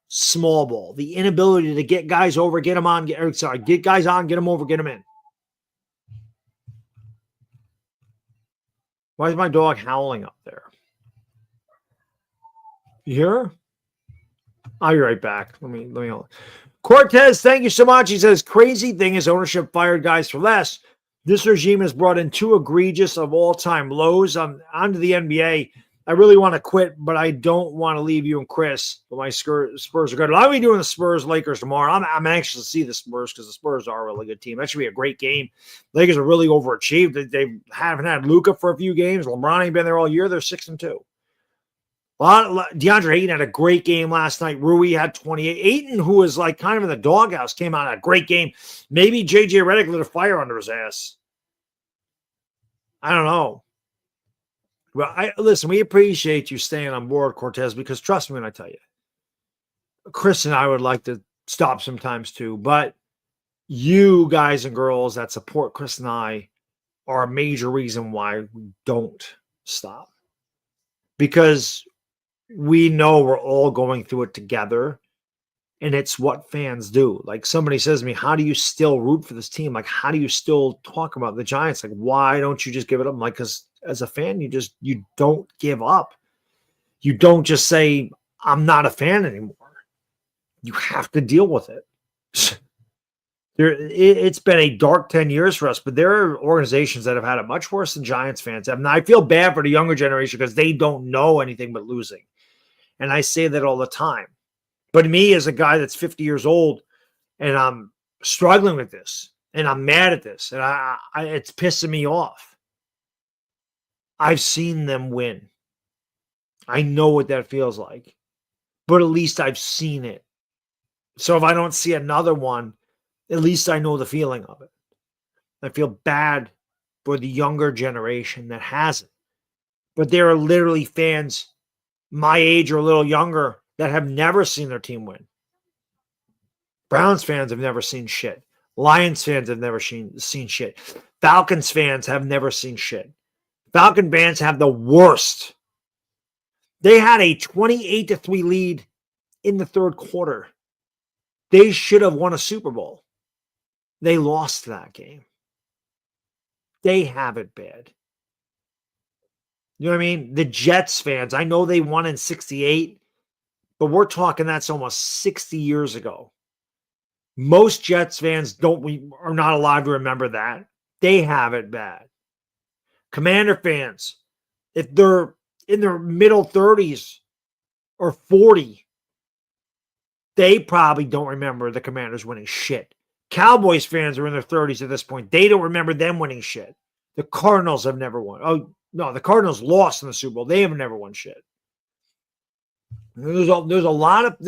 Small ball. The inability to get guys over, get guys on, get them over, get them in. Why is my dog howling up there? You hear her? I'll be right back. Let me hold. Cortez, thank you so much. He says, crazy thing is ownership fired guys for less. This regime has brought in 2 egregious of all-time lows. Onto the NBA. I really want to quit, but I don't want to leave you and Chris. But my Spurs are good. I'll be doing the Spurs-Lakers tomorrow. I'm anxious to see the Spurs because the Spurs are a really good team. That should be a great game. Lakers are really overachieved. They haven't had Luka for a few games. LeBron ain't been there all year. They're 6-2. DeAndre Ayton had a great game last night. Rui had 28. Ayton, who was like kind of in the doghouse, came out a great game. Maybe JJ Redick lit a fire under his ass. I don't know. Well, listen, we appreciate you staying on board, Cortez, because trust me when I tell you, Chris and I would like to stop sometimes too, but you guys and girls that support Chris and I are a major reason why we don't stop. Because we know we're all going through it together, and it's what fans do. Like somebody says to me, how do you still root for this team? Like, how do you still talk about the Giants? Like, why don't you just give it up? I'm like, because as a fan, you don't give up. You don't just say, I'm not a fan anymore. You have to deal with it. It's been a dark 10 years for us, but there are organizations that have had it much worse than Giants fans have. And I feel bad for the younger generation because they don't know anything but losing. And I say that all the time. But me, as a guy that's 50 years old, and I'm struggling with this, and I'm mad at this, and it's pissing me off. I've seen them win. I know what that feels like. But at least I've seen it. So if I don't see another one, at least I know the feeling of it. I feel bad for the younger generation that hasn't. But there are literally fans my age or a little younger that have never seen their team win. Browns fans have never seen shit. Lions fans have never seen shit. Falcons fans have never seen shit. Falcon fans have the worst. They had a 28-3 lead in the third quarter. They should have won a Super Bowl. They lost that game. They have it bad. You know what I mean? The Jets fans, I know they won in 68, but we're talking that's almost 60 years ago. Most Jets fans are not allowed to remember that. They have it bad. Commander fans, if they're in their middle 30s or 40, they probably don't remember the Commanders winning shit. Cowboys fans are in their 30s at this point. They don't remember them winning shit. The Cardinals have never won. Oh, no, the Cardinals lost in the Super Bowl. They have never won shit. There's a lot of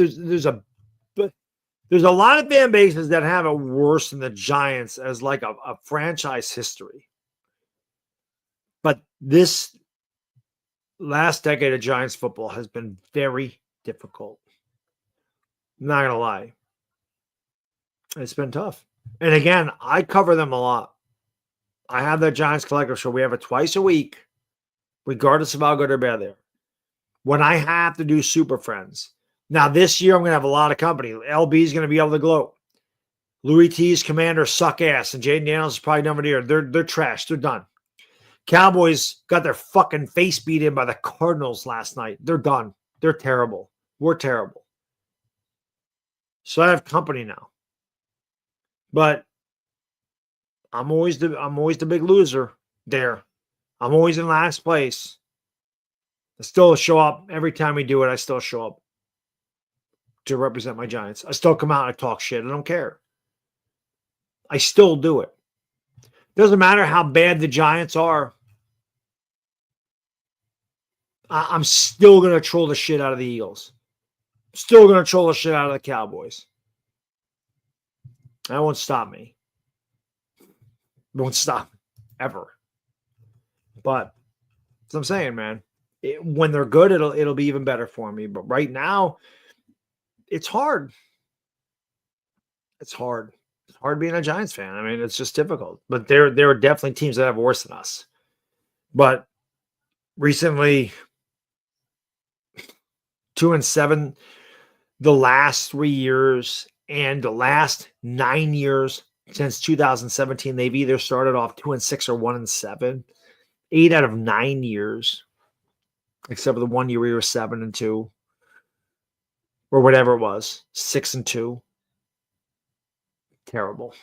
fan bases that have it worse than the Giants as like a franchise history. But this last decade of Giants football has been very difficult. I'm not going to lie. It's been tough. And again, I cover them a lot. I have that Giants Collective Show. We have it twice a week, regardless of how good or bad they are. When I have to do Super Friends. Now, this year, I'm going to have a lot of company. LB is going to be able to gloat. Louis T's Commanders suck ass, and Jaden Daniels is probably number here. They're trash. They're done. Cowboys got their fucking face beat in by the Cardinals last night. They're done. They're terrible. We're terrible. So I have company now. But I'm always the big loser there. I'm always in last place. I still show up every time we do it. I still show up to represent my Giants. I still come out and I talk shit. I don't care. I still do it. Doesn't matter how bad the Giants are. I'm still going to troll the shit out of the Eagles. Still going to troll the shit out of the Cowboys. That won't stop me. It won't stop ever. But that's what I'm saying, man. When they're good, it'll be even better for me. But right now, it's hard. It's hard. It's hard being a Giants fan. I mean, it's just difficult. But there are definitely teams that have worse than us. But recently, 2-7 the last 3 years and the last 9 years since 2017, they've either started off 2-6 or 1-7. 8 out of 9 years, except for the 1 year we were 7-2, or whatever it was, 6-2. Terrible.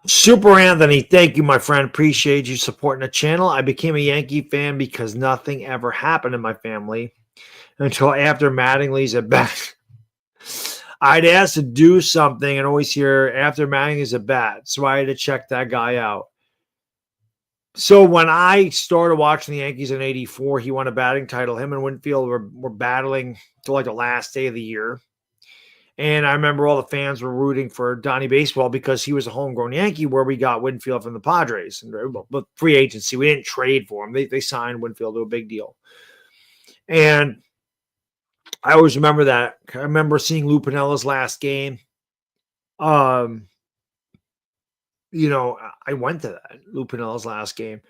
Super Anthony, thank you, my friend. Appreciate you supporting the channel. I became a Yankee fan because nothing ever happened in my family until after Mattingly's at bat. I'd asked to do something and always hear after Mattingly's at bat, so I had to check that guy out. So when I started watching the Yankees in 84, he won a batting title. Him and Winfield were battling till like the last day of the year. And I remember all the fans were rooting for Donnie Baseball because he was a homegrown Yankee where we got Winfield from the Padres. But free agency, we didn't trade for him. They signed Winfield to a big deal. And I always remember that. I remember seeing Lou Piniella's last game. You know, I went to that, Lou Piniella's last game.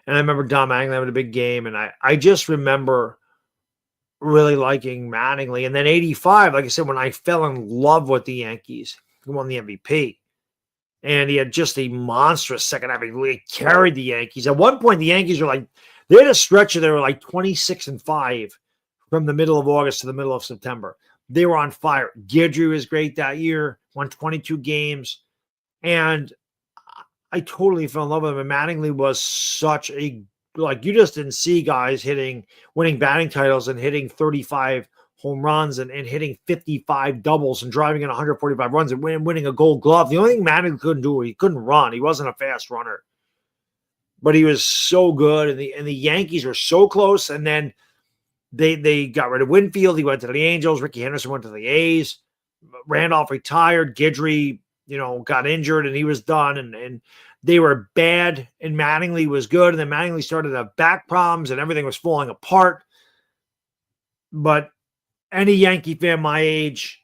And I remember Don Mattingly having a big game. And I just remember really liking Mattingly. And then 85, like I said, when I fell in love with the Yankees, he won the MVP. And he had just a monstrous second half. He really carried the Yankees. At one point, the Yankees were like, they had a stretch where they were like 26-5 from the middle of August to the middle of September. They were on fire. Guidry was great that year, won 22 games. And I totally fell in love with him. And Mattingly was such a, like, you just didn't see guys winning batting titles and hitting 35 home runs and hitting 55 doubles and driving in 145 runs and winning a Gold Glove. The only thing Mattingly couldn't do, he couldn't run. He wasn't a fast runner. But he was so good. And the Yankees were so close. And then they got rid of Winfield. He went to the Angels. Ricky Henderson went to the A's. Randolph retired. Guidry, got injured and he was done. And they were bad and Mattingly was good. And then Mattingly started to have back problems and everything was falling apart. But any Yankee fan my age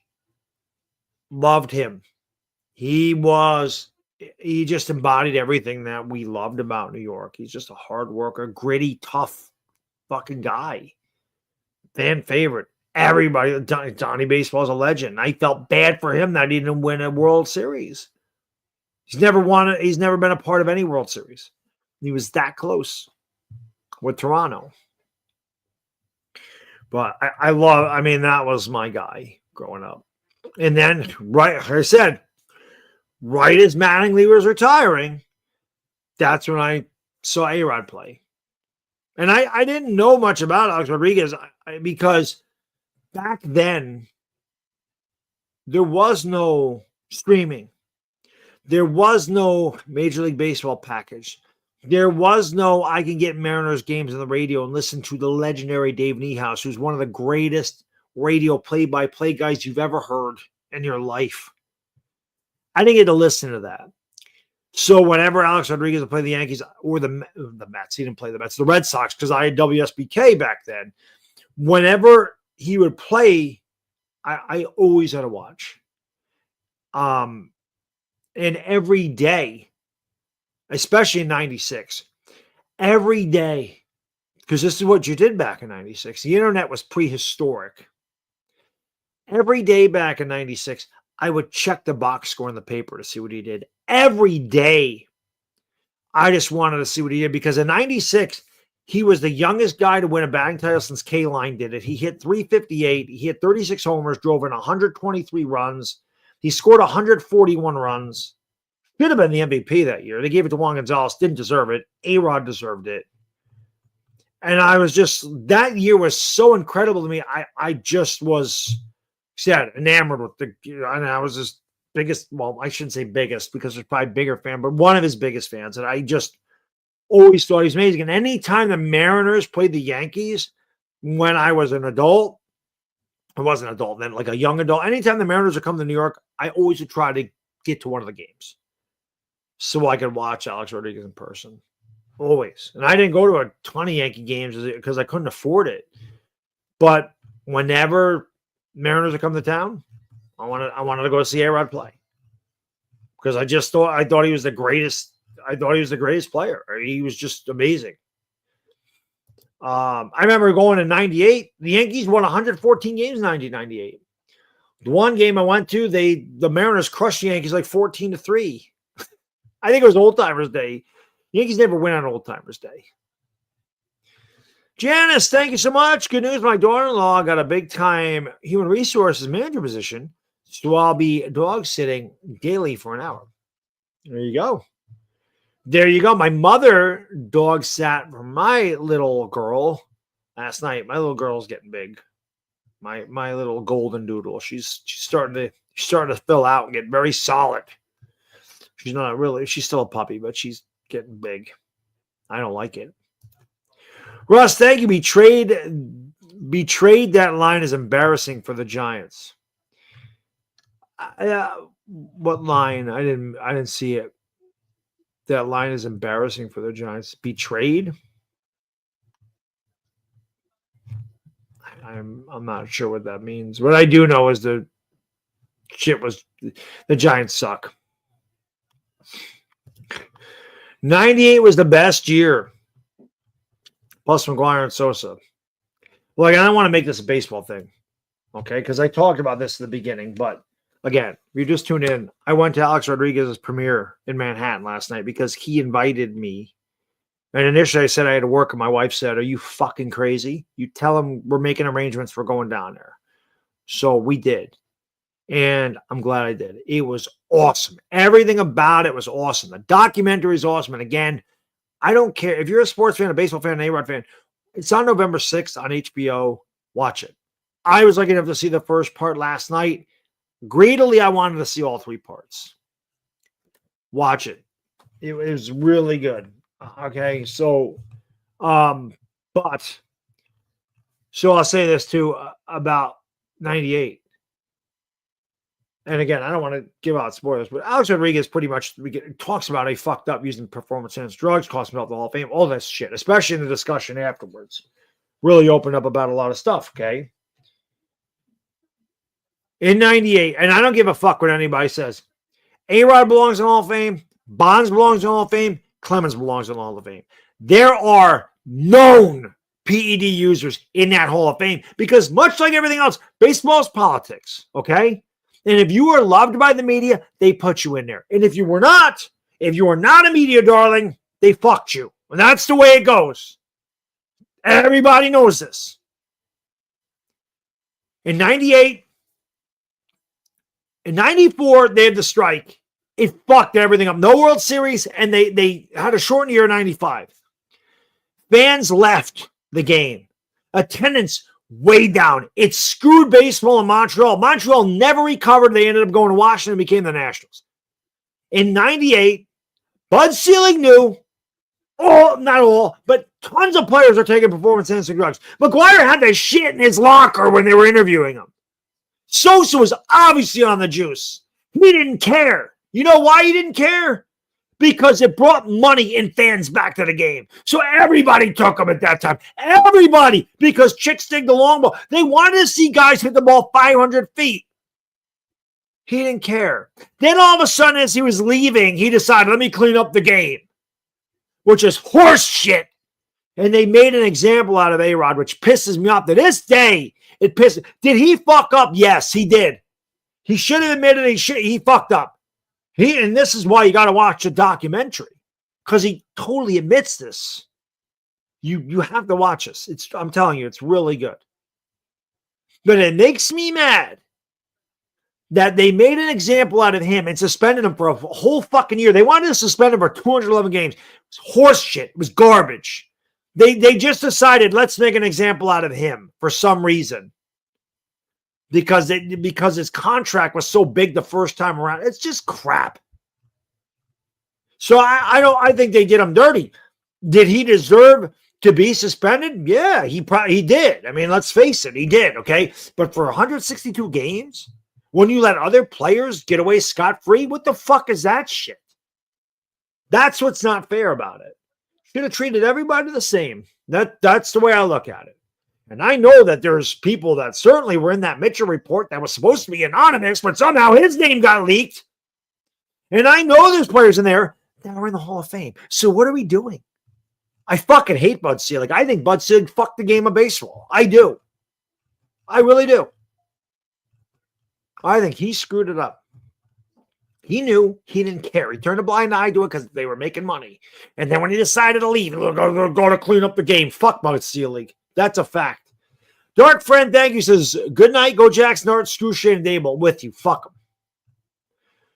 loved him. He just embodied everything that we loved about New York. He's just a hard worker, gritty, tough fucking guy. Fan favorite. Everybody, Donnie Baseball's a legend. I felt bad for him that he didn't win a World Series. He's never been a part of any World Series. He was that close with Toronto. But that was my guy growing up. And then, right, like I said, right as Mattingly was retiring, that's when I saw A-Rod play. And I didn't know much about Alex Rodriguez because back then, there was no streaming. There was no Major League Baseball package. There was no, I can get Mariners games on the radio and listen to the legendary Dave Niehaus, who's one of the greatest radio play-by-play guys you've ever heard in your life. I didn't get to listen to that. So whenever Alex Rodriguez would play the Yankees or the Mets, he didn't play the Mets, the Red Sox, because I had WSBK back then. Whenever he would play, I always had to watch. And every day, especially in 96, every day, because this is what you did back in 96. The internet was prehistoric. Every day back in 96, I would check the box score in the paper to see what he did. Every day, I just wanted to see what he did because in 96, he was the youngest guy to win a batting title since K-Line did it. He hit 358. He hit 36 homers, drove in 123 runs. He scored 141 runs. Should have been the MVP that year. They gave it to Juan Gonzalez. Didn't deserve it. A-Rod deserved it. And I was just, that year was so incredible to me. I just was enamored with and I was his biggest, well, I shouldn't say biggest because there's probably a bigger fan, but one of his biggest fans. And I just always thought he was amazing. And anytime the Mariners played the Yankees when I was an adult, I wasn't an adult then, like a young adult, anytime the Mariners would come to New York, I always would try to get to one of the games so I could watch Alex Rodriguez in person. Always. And I didn't go to a 20 Yankee games because I couldn't afford it. But whenever Mariners would come to town, I wanted to go see A-Rod play. Because I thought he was the greatest. I thought he was the greatest player. He was just amazing. I remember going in 98. The Yankees won 114 games in 1998. The one game I went to, the Mariners crushed the Yankees like 14-3. I think it was Old Timers Day. Yankees never win on Old Timers Day. Janice, thank you so much. Good news. My daughter-in-law got a big-time human resources manager position, so I'll be dog sitting daily for an hour. There you go. There you go. My mother dog sat for my little girl last night. My little girl's getting big. My little golden doodle. She's starting to fill out and get very solid. She's still a puppy, but she's getting big. I don't like it. Russ, thank you. Betrayed that line is embarrassing for the Giants. What line? I didn't see it. That line is embarrassing for the Giants. Betrayed? I'm not sure what that means. What I do know is the Giants suck. 98 was the best year. Plus McGuire and Sosa. Well, again, I don't want to make this a baseball thing. Okay, because I talked about this at the beginning, but again, if you just tuned in, I went to Alex Rodriguez's premiere in Manhattan last night because he invited me. And initially I said I had to work, and my wife said, "Are you fucking crazy? You tell him we're making arrangements for going down there." So we did. And I'm glad I did. It was awesome. Everything about it was awesome. The documentary is awesome. And again, I don't care. If you're a sports fan, a baseball fan, an A-Rod fan, it's on November 6th on HBO. Watch it. I was lucky enough to see the first part last night. Greedily, I wanted to see all three parts. Watch it. It was really good. Okay, so I'll say this too about 98. And again, I don't want to give out spoilers, but Alex Rodriguez pretty much talks about he fucked up using performance-enhanced drugs, cost him out the Hall of Fame, all this shit, especially in the discussion afterwards. Really opened up about a lot of stuff, okay? in 98, and I don't give a fuck what anybody says. A-Rod belongs in the Hall of Fame. Bonds belongs in the Hall of Fame. Clemens belongs in the Hall of Fame. There are known PED users in that Hall of Fame because much like everything else, baseball's politics, okay? And if you are loved by the media, they put you in there. And if you were not a media darling, they fucked you. And that's the way it goes. Everybody knows this. In 98, in 94, they had the strike. It fucked everything up. No World Series, and they had a shortened year in 95. Fans left the game. Attendance way down. It screwed baseball in Montreal. Montreal never recovered. They ended up going to Washington and became the Nationals. In 98, Bud Selig knew, not all, but tons of players are taking performance-enhancing drugs. McGuire had that shit in his locker when they were interviewing him. Sosa was obviously on the juice. He didn't care. You know why he didn't care? Because it brought money and fans back to the game. So everybody took him at that time. Everybody. Because chicks dig the long ball. They wanted to see guys hit the ball 500 feet. He didn't care. Then all of a sudden, as he was leaving, he decided, let me clean up the game. Which is horse shit. And they made an example out of A-Rod, which pisses me off. To this day, it pisses. Did he fuck up? Yes, he did. He should have admitted he fucked up. And this is why you got to watch the documentary, because he totally admits this. You have to watch this. I'm telling you, it's really good. But it makes me mad that they made an example out of him and suspended him for a whole fucking year. They wanted to suspend him for 211 games. It was horse shit. It was garbage. They just decided, let's make an example out of him for some reason. Because his contract was so big the first time around. It's just crap. So I think they did him dirty. Did he deserve to be suspended? Yeah, he did. I mean, let's face it, he did, okay? But for 162 games, when you let other players get away scot-free, what the fuck is that shit? That's what's not fair about it. Should have treated everybody the same. That's the way I look at it. And I know that there's people that certainly were in that Mitchell report that was supposed to be anonymous, but somehow his name got leaked. And I know there's players in there that are in the Hall of Fame. So what are we doing? I fucking hate Bud Selig. I think Bud Selig fucked the game of baseball. I do. I really do. I think he screwed it up. He knew. He didn't care. He turned a blind eye to it because they were making money. And then when he decided to leave, go to clean up the game. Fuck Bud Selig. That's a fact. Dark Friend, thank you, says, good night, go Jackson Hart, screw Shane Dable. With you. Fuck him.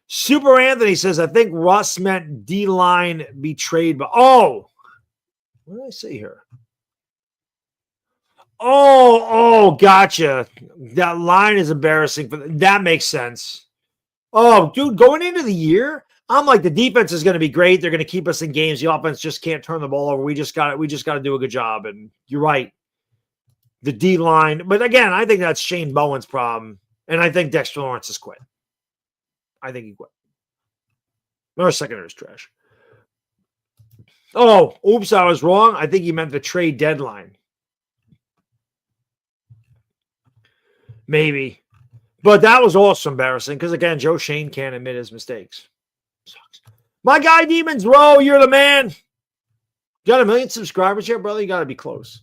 Super Anthony says, I think Russ meant D-line betrayed. But what did I say here? Gotcha. That line is embarrassing. That makes sense. Oh, dude, going into the year, I'm like, the defense is going to be great. They're going to keep us in games. The offense just can't turn the ball over. We just got to do a good job. And you're right. The D-line. But again, I think that's Shane Bowen's problem. And I think Dexter Lawrence has quit. I think he quit. Our secondary is trash. Oh, oops, I was wrong. I think he meant the trade deadline. Maybe. But that was also embarrassing because, again, Joe Shane can't admit his mistakes. Sucks. My guy, Demons Row, you're the man. Got 1 million subscribers here, brother? You got to be close.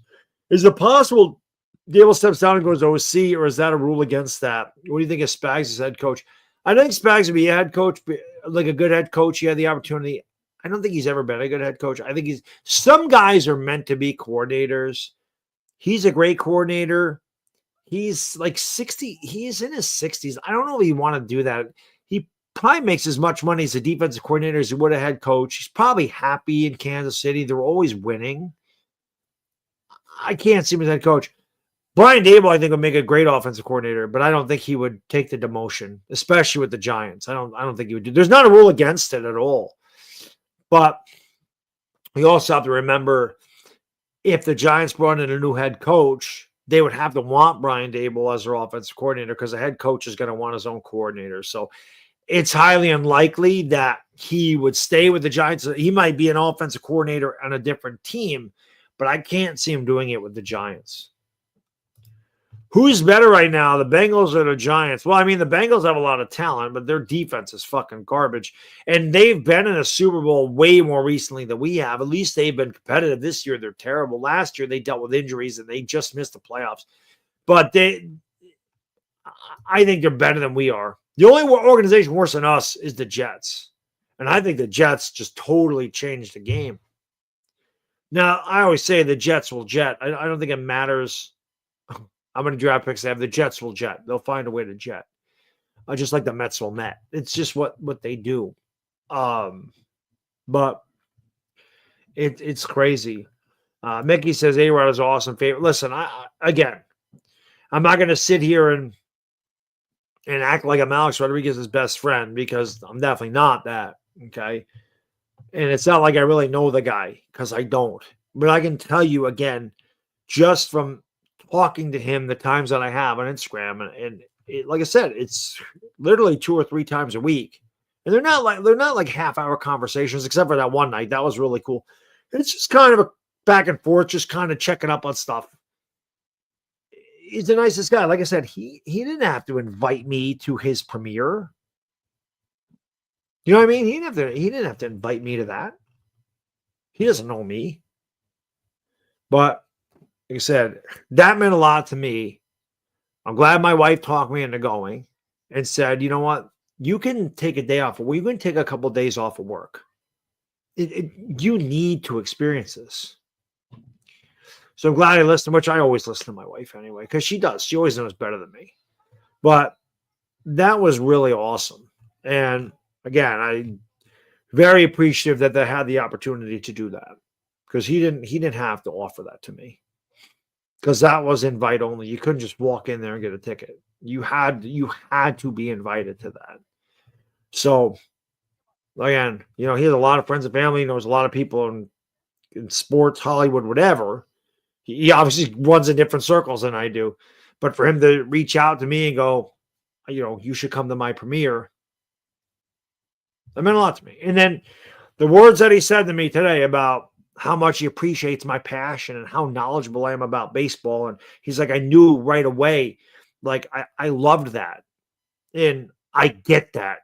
Is it possible Dable steps down and goes OC, or is that a rule against that? What do you think of Spags as head coach? I think Spags would be a head coach, like a good head coach. He had the opportunity. I don't think he's ever been a good head coach. I think some guys are meant to be coordinators. He's a great coordinator. He's like 60. He's in his 60s. I don't know if he want to do that. He probably makes as much money as a defensive coordinator as he would a head coach. He's probably happy in Kansas City. They're always winning. I can't see him as head coach. Brian Dable, I think, would make a great offensive coordinator, but I don't think he would take the demotion, especially with the Giants. I don't think he would do. There's not a rule against it at all. But you also have to remember, if the Giants brought in a new head coach, they would have to want Brian Dable as their offensive coordinator because the head coach is going to want his own coordinator. So it's highly unlikely that he would stay with the Giants. He might be an offensive coordinator on a different team, but I can't see him doing it with the Giants. Who's better right now, the Bengals or the Giants? Well, I mean, the Bengals have a lot of talent, but their defense is fucking garbage. And they've been in a Super Bowl way more recently than we have. At least they've been competitive. This year, they're terrible. Last year, they dealt with injuries and they just missed the playoffs. But I think they're better than we are. The only organization worse than us is the Jets. And I think the Jets just totally changed the game. Now, I always say the Jets will jet. I don't think it matters. I'm going to draft picks. They have the Jets will jet. They'll find a way to jet. Just like the Mets will net. It's just what they do. But it's crazy. Mickey says A-Rod is awesome. Favorite. Listen, I'm not going to sit here and act like I'm Alex Rodriguez's best friend because I'm definitely not that. Okay. And it's not like I really know the guy because I don't. But I can tell you again, just from talking to him the times that I have on Instagram, and like I said, it's literally 2 or 3 times a week. And they're not like half-hour conversations, except for that one night. That was really cool. And it's just kind of a back and forth, just kind of checking up on stuff. He's the nicest guy. Like I said, he didn't have to invite me to his premiere. You know what I mean? He didn't have to invite me to that. He doesn't know me. But like I said, that meant a lot to me. I'm glad my wife talked me into going and said, you know what? You can take a day off. You can take a couple of days off of work. You need to experience this. So I'm glad I listened, which I always listen to my wife anyway, because she does. She always knows better than me. But that was really awesome. And again, I'm very appreciative that they had the opportunity to do that because he didn't have to offer that to me because that was invite only. You couldn't just walk in there and get a ticket. You had to be invited to that. So again, he has a lot of friends and family. He knows a lot of people in sports, Hollywood, whatever. He obviously runs in different circles than I do. But for him to reach out to me and go, you should come to my premiere, that meant a lot to me. And then the words that he said to me today about how much he appreciates my passion and how knowledgeable I am about baseball. And he's like, I knew right away, like I loved that. And I get that.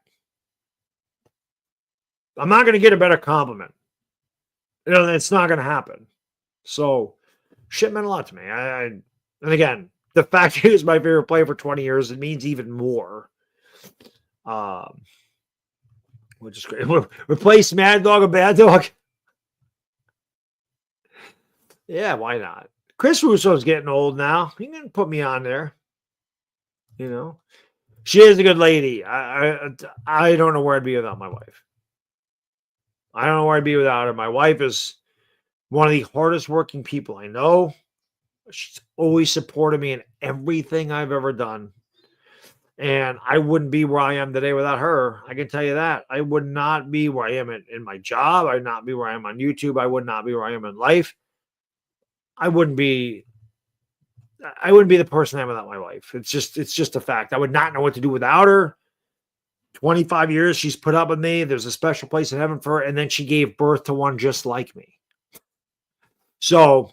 I'm not going to get a better compliment. It's not going to happen. So shit meant a lot to me. And again, the fact he was my favorite player for 20 years, it means even more. Which is great. Replace Mad Dog and Baddog. Yeah, why not? Chris Russo's getting old now. He can put me on there. She is a good lady. I don't know where I'd be without my wife. I don't know where I'd be without her. My wife is one of the hardest working people I know. She's always supported me in everything I've ever done. And I wouldn't be where I am today without her. I can tell you that. I would not be where I am in my job. I would not be where I am on YouTube. I would not be where I am in life. I wouldn't be the person I am without my wife. It's just a fact. I would not know what to do without her. 25 years she's put up with me. There's a special place in heaven for her. And then she gave birth to one just like me. So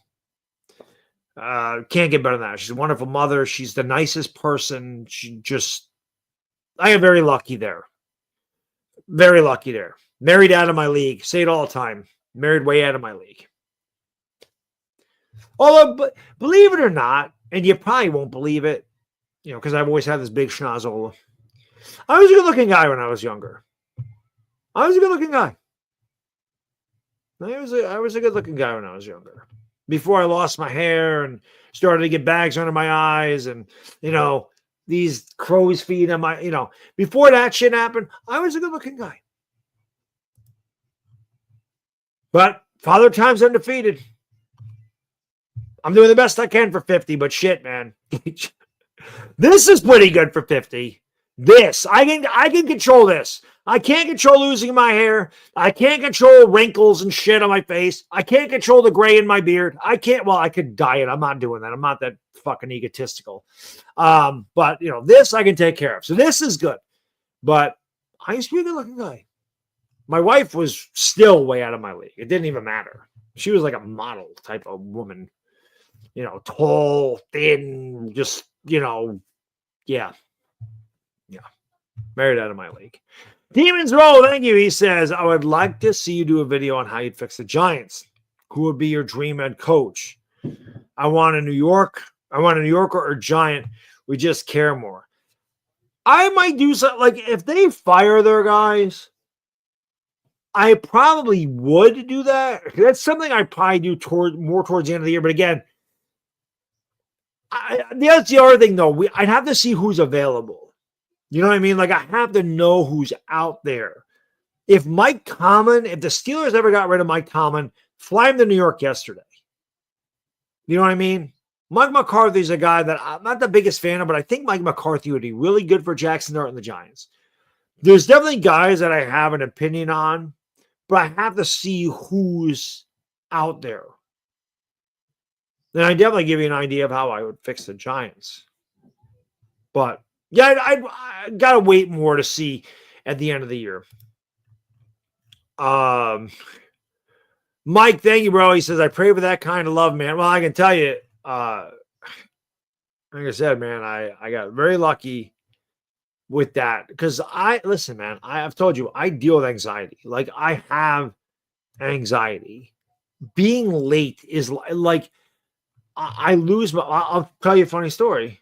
can't get better than that. She's a wonderful mother. She's the nicest person. I am very lucky there. Very lucky there. Married out of my league. Say it all the time. Married way out of my league. Although, believe it or not, and you probably won't believe it, because I've always had this big schnozola. I was a good-looking guy when I was younger. I was a good-looking guy. I was a good-looking guy when I was younger. Before I lost my hair and started to get bags under my eyes and, these crow's feet on my, before that shit happened, I was a good-looking guy. But Father Time's undefeated. I'm doing the best I can for 50, but shit, man. This is pretty good for 50. I can control this. I can't control losing my hair. I can't control wrinkles and shit on my face. I can't control the gray in my beard. I could dye it. I'm not doing that. I'm not that fucking egotistical. But this I can take care of. So this is good. But I used to be a good looking guy. My wife was still way out of my league. It didn't even matter. She was like a model type of woman. tall, thin, just, yeah. Married out of my league. Demons Roll, thank you. He says, I would like to see you do a video on how you'd fix the Giants. Who would be your dream head coach? I want a New Yorker or a Giant. We just care more. I might do something like if they fire their guys, I probably would do that. That's something I probably do more towards the end of the year. But again, that's the other thing though. I'd have to see who's available. You know what I mean? Like I have to know who's out there. If the Steelers ever got rid of Mike Tomlin, fly him to New York yesterday. You know what I mean? Mike McCarthy's a guy that I'm not the biggest fan of, but I think Mike McCarthy would be really good for Jackson Dart and the Giants. There's definitely guys that I have an opinion on, but I have to see who's out there. Then I definitely give you an idea of how I would fix the Giants. But yeah, I got to wait more to see at the end of the year. Mike, thank you, bro. He says, I pray for that kind of love, man. Well, I can tell you, like I said, man, I got very lucky with that because listen, man, I've told you, I deal with anxiety. Like I have anxiety. Being late is like, I lose I'll tell you a funny story.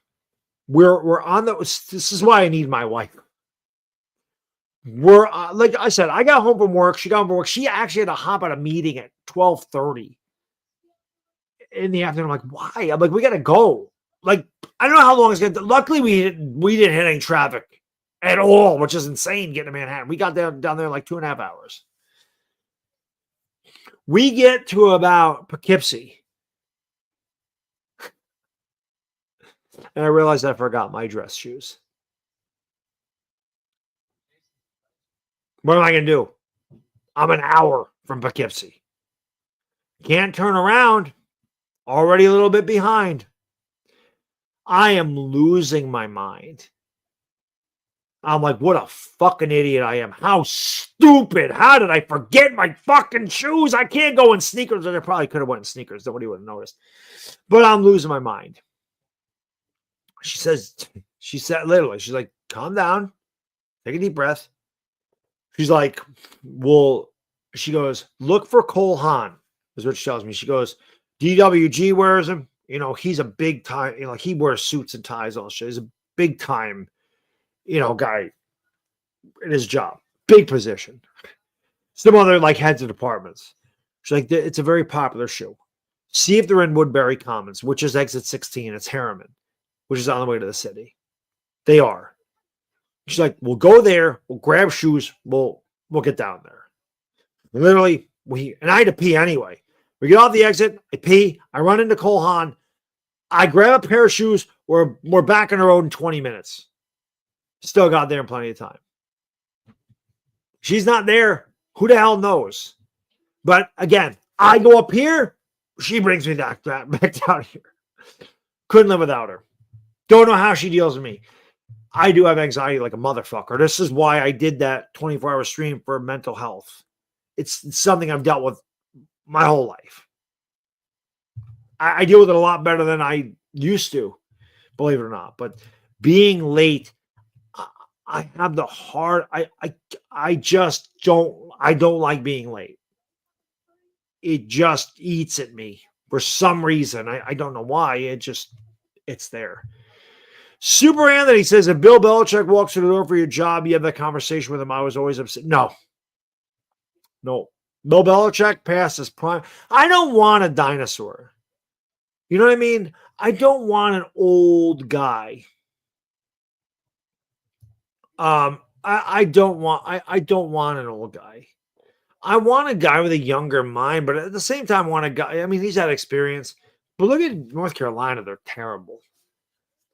We're on this is why I need my wife. We're like I said, I got home from work. She got home from work. She actually had to hop at a meeting at 12:30 in the afternoon. I'm like, why? I'm like, we gotta go. Like, I don't know how long it's gonna. Luckily, we didn't hit any traffic at all, which is insane. Getting to Manhattan, we got down there in like 2.5 hours. We get to about Poughkeepsie, and I realized I forgot my dress shoes. What am I going to do? I'm an hour from Poughkeepsie. Can't turn around. Already a little bit behind. I am losing my mind. I'm like, what a fucking idiot I am. How stupid. How did I forget my fucking shoes? I can't go in sneakers. I probably could have went in sneakers. Nobody would have noticed. But I'm losing my mind. She said literally, she's like, calm down. Take a deep breath. She's like, well, she goes, look for Cole Haan, is what she tells me. She goes, DWG wears him. He's a big time, like he wears suits and ties, all shit. He's a big time, guy in his job. Big position. Some other like heads of departments. She's like, it's a very popular shoe. See if they're in Woodbury Commons, which is exit 16. It's Harriman, which is on the way to the city. They are. She's like, we'll go there. We'll grab shoes. We'll get down there. And literally, and I had to pee anyway. We get off the exit. I pee. I run into Cole Haan. I grab a pair of shoes. We're back on the road in 20 minutes. Still got there in plenty of time. She's not there. Who the hell knows? But again, I go up here. She brings me back down here. Couldn't live without her. Don't know how she deals with me. I do have anxiety like a motherfucker. This is why I did that 24-hour stream for mental health. It's something I've dealt with my whole life. I deal with it a lot better than I used to, believe it or not. But being late, I have the hard. I just don't. I don't like being late. It just eats at me for some reason. I don't know why. It's there. Super Anthony says, if Bill Belichick walks through the door for your job, you have that conversation with him. I was always upset. No. Bill Belichick passed his prime. I don't want a dinosaur. You know what I mean? I don't want an old guy. I don't want an old guy. I want a guy with a younger mind, but at the same time, I want a guy. I mean, he's had experience. But look at North Carolina. They're terrible.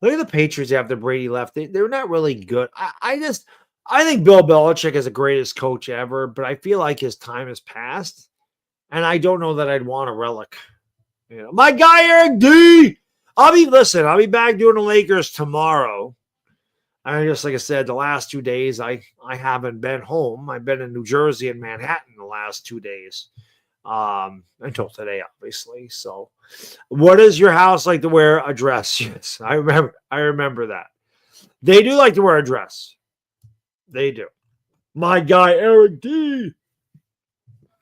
Look at the Patriots after Brady left. They're not really good. I think Bill Belichick is the greatest coach ever, but I feel like his time has passed. And I don't know that I'd want a relic. My guy, Eric D. I'll be back doing the Lakers tomorrow. Like I said, the last 2 days, I haven't been home. I've been in New Jersey and Manhattan the last 2 days. until today, obviously. So, what does your house like to wear a dress? Yes, I remember that. They do like to wear a dress. They do. My guy, Eric D.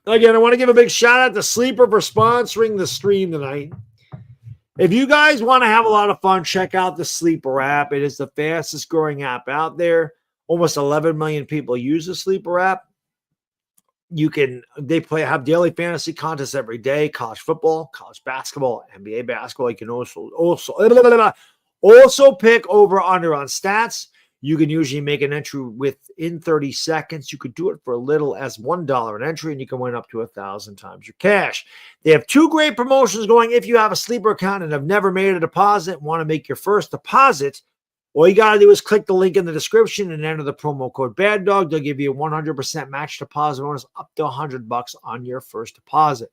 Again, I want to give a big shout out to Sleeper for sponsoring the stream tonight. If you guys want to have a lot of fun, check out the Sleeper app. It is the fastest growing app out there. Almost 11 million people use the Sleeper app. They have daily fantasy contests every day, college football, college basketball, NBA basketball. You can also pick over under on stats. You can usually make an entry within 30 seconds. You could do it for as little as $1 an entry, and you can win up to 1,000 times your cash. They have 2 great promotions going. If you have a Sleeper account and have never made a deposit, want to make your first deposit, all you got to do is click the link in the description and enter the promo code BADDOG. They'll give you a 100% match deposit bonus up to $100 on your first deposit.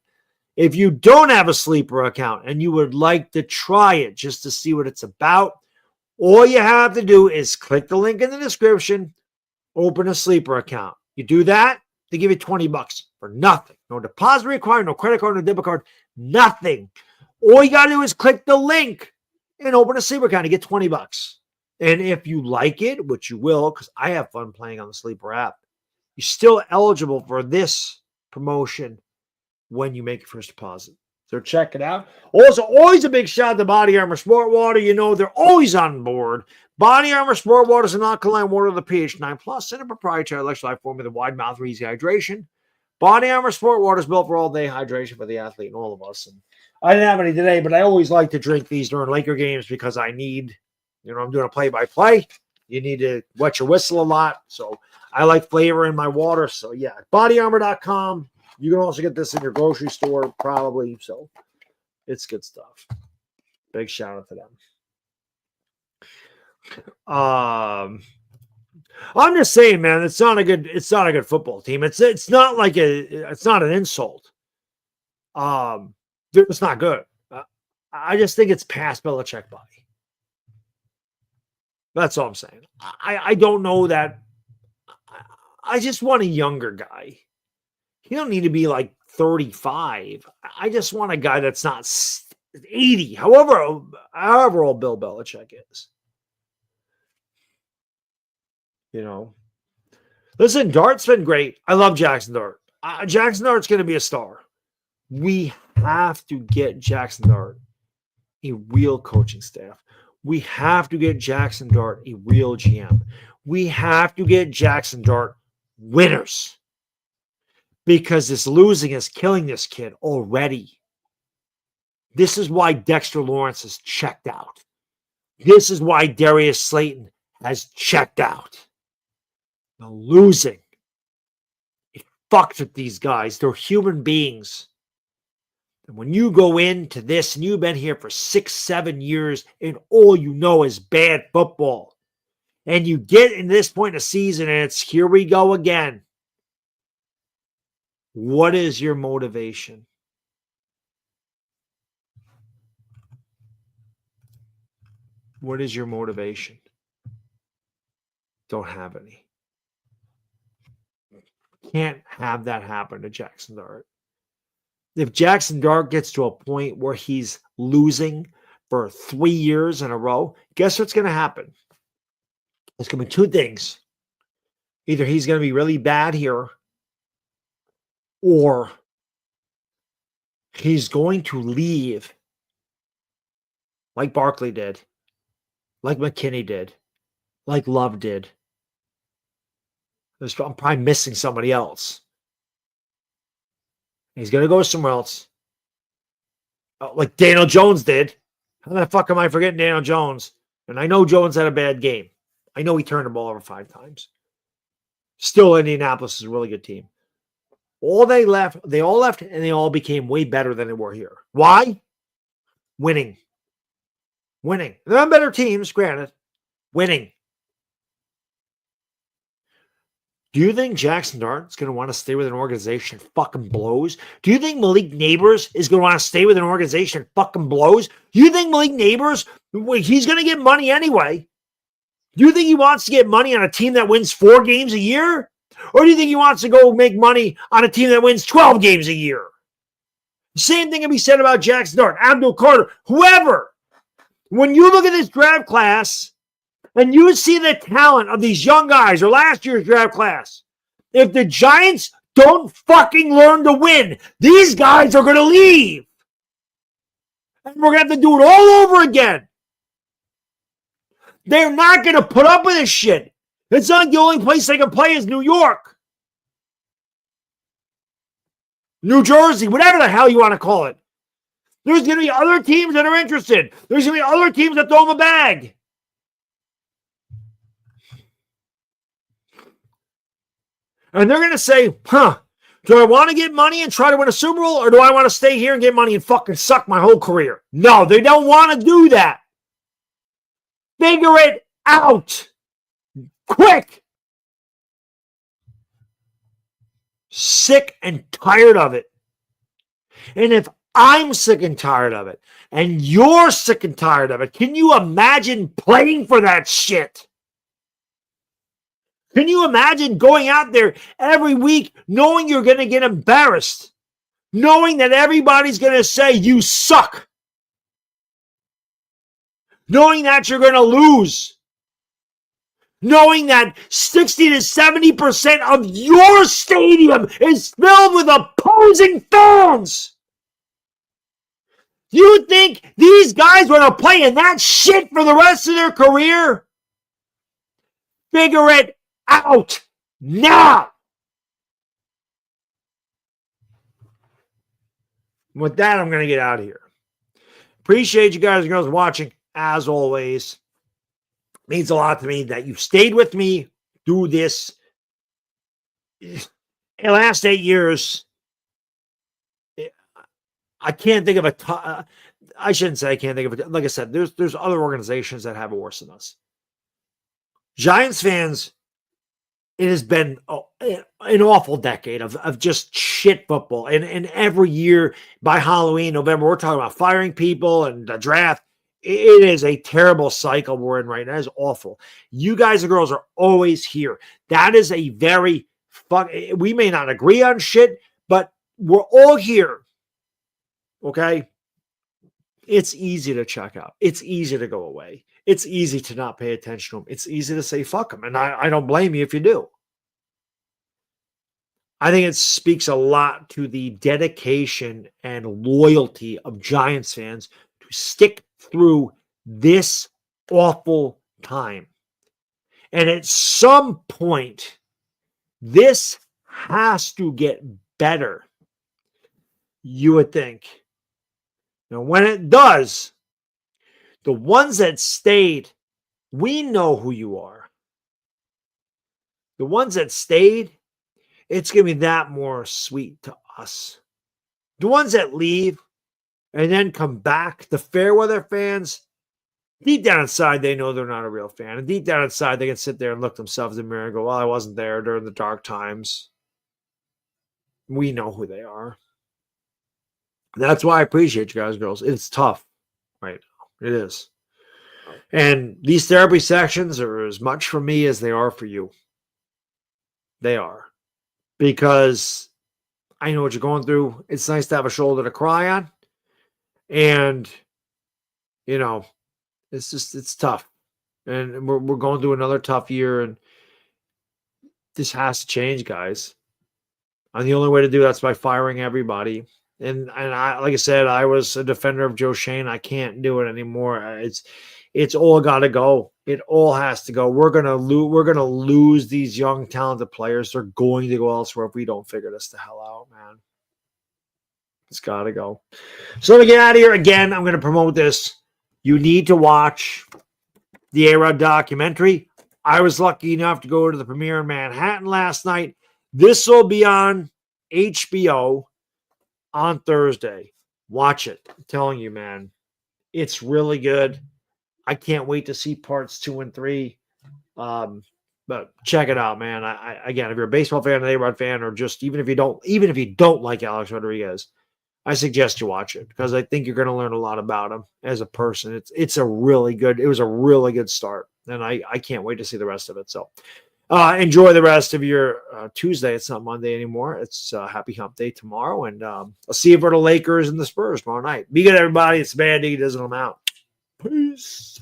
If you don't have a Sleeper account and you would like to try it just to see what it's about, all you have to do is click the link in the description, open a Sleeper account. You do that, they give you $20 for nothing. No deposit required, no credit card, no debit card, nothing. All you got to do is click the link and open a Sleeper account. You get $20. And if you like it, which you will, because I have fun playing on the Sleeper app, you're still eligible for this promotion when you make your first deposit. So check it out. Also, always a big shout out to Body Armor Sport Water. You know, they're always on board. Body Armor Sport Water is an alkaline water with a pH 9+ and a proprietary electrolyte formula with a wide mouth for easy hydration. Body Armor Sport Water is built for all-day hydration for the athlete and all of us. And I didn't have any today, but I always like to drink these during Laker games because I need, I'm doing a play-by-play. You need to wet your whistle a lot. So I like flavor in my water. So, yeah, bodyarmor.com. You can also get this in your grocery store, probably. So it's good stuff. Big shout out to them. I'm just saying, man, it's not a good football team. It's not like it's not an insult. It's not good. I just think it's past Belichick body. That's all I'm saying. I don't know that. I just want a younger guy. You don't need to be like 35. I just want a guy that's not 80, however old Bill Belichick is. Listen, Dart's been great. I love Jackson Dart. Jackson Dart's going to be a star. We have to get Jackson Dart a real coaching staff. We have to get Jackson Dart a real GM. We have to get Jackson Dart winners. Because this losing is killing this kid already. This is why Dexter Lawrence is checked out. This is why Darius Slayton has checked out. The losing. It fucks with these guys. They're human beings. And when you go into this and you've been here for 6-7 years and all you know is bad football, and you get in this point of season and it's here we go again. What is your motivation? What is your motivation? Don't have any. Can't have that happen to Jackson Dart. If Jackson Dart gets to a point where he's losing for 3 years in a row, guess what's going to happen? There's going to be 2 things. Either he's going to be really bad here, or he's going to leave like Barkley did, like McKinney did, like Love did. I'm probably missing somebody else. He's going to go somewhere else. Like Daniel Jones did. How the fuck am I forgetting Daniel Jones? And I know Jones had a bad game. I know he turned the ball over 5 times. Still, Indianapolis is a really good team. They all left, and they all became way better than they were here. Why? Winning. They're on better teams, granted. Winning. Do you think Jackson Dart is going to want to stay with an organization that fucking blows? Do you think Malik Neighbors is going to want to stay with an organization that fucking blows? Do you think Malik Neighbors, he's going to get money anyway? Do you think he wants to get money on a team that wins 4 games a year? Or do you think he wants to go make money on a team that wins 12 games a year? Same thing can be said about Jackson Dart, Abdul Carter, whoever. When you look at this draft class and you see the talent of these young guys or last year's draft class, if the Giants don't fucking learn to win, these guys are going to leave. And we're going to have to do it all over again. They're not going to put up with this shit. It's not the only place they can play is New York. New Jersey, whatever the hell you want to call it. There's going to be other teams that are interested. There's going to be other teams that throw them a bag. And they're going to say, do I want to get money and try to win a Super Bowl, or do I want to stay here and get money and fucking suck my whole career? No, they don't want to do that. Figure it out. Quick. Sick and tired of it. And if I'm sick and tired of it, and you're sick and tired of it, can you imagine playing for that shit? Can you imagine going out there every week knowing you're going to get embarrassed? Knowing that everybody's going to say you suck? Knowing that you're going to lose? Knowing that 60 to 70% of your stadium is filled with opposing fans? You think these guys want to play in that shit for the rest of their career? Figure it out now. With that, I'm going to get out of here. Appreciate you guys and girls watching, as always. Means a lot to me that you've stayed with me through this. In the last 8 years, I can't think of I shouldn't say I can't think of it. Like I said, there's other organizations that have it worse than us. Giants fans, it has been an awful decade of just shit football. And every year by Halloween, November, we're talking about firing people and the draft. It is a terrible cycle we're in right now. It is awful. You guys and girls are always here. That is a very we may not agree on shit, but we're all here. Okay? It's easy to check out. It's easy to go away. It's easy to not pay attention to them. It's easy to say fuck them. And I don't blame you if you do. I think it speaks a lot to the dedication and loyalty of Giants fans to stick through this awful time. And at some point, this has to get better, you would think. Now, when it does, the ones that stayed, we know who you are. The ones that stayed, it's going to be that more sweet to us. The ones that leave and then come back, the fair weather fans, deep down inside, they know they're not a real fan. And deep down inside, they can sit there and look themselves in the mirror and go, well, I wasn't there during the dark times. We know who they are. That's why I appreciate you guys, girls. It's tough right now. It is. And these therapy sessions are as much for me as they are for you. They are. Because I know what you're going through. It's nice to have a shoulder to cry on. And, you know, it's tough. And we're going through another tough year. And this has to change, guys. And the only way to do that's by firing everybody. And I, like I said, I was a defender of Joe Shane. I can't do it anymore. It's all got to go. It all has to go. We're gonna lose these young, talented players. They're going to go elsewhere if we don't figure this the hell out, man. It's got to go. So to get out of here again, I'm going to promote this. You need to watch the A-Rod documentary. I was lucky enough to go to the premiere in Manhattan last night. This will be on HBO on Thursday. Watch it. I'm telling you, man. It's really good. I can't wait to see parts 2 and 3. But check it out, man. Again, if you're a baseball fan, an A-Rod fan, or just even if you don't like Alex Rodriguez, I suggest you watch it because I think you're going to learn a lot about him as a person. It was a really good start, and I can't wait to see the rest of it. So Enjoy the rest of your Tuesday. It's not Monday anymore. It's Happy Hump Day tomorrow. And I'll see you for the Lakers and the Spurs tomorrow night. Be good, everybody. It's Baddog. Doesn't come out. Peace.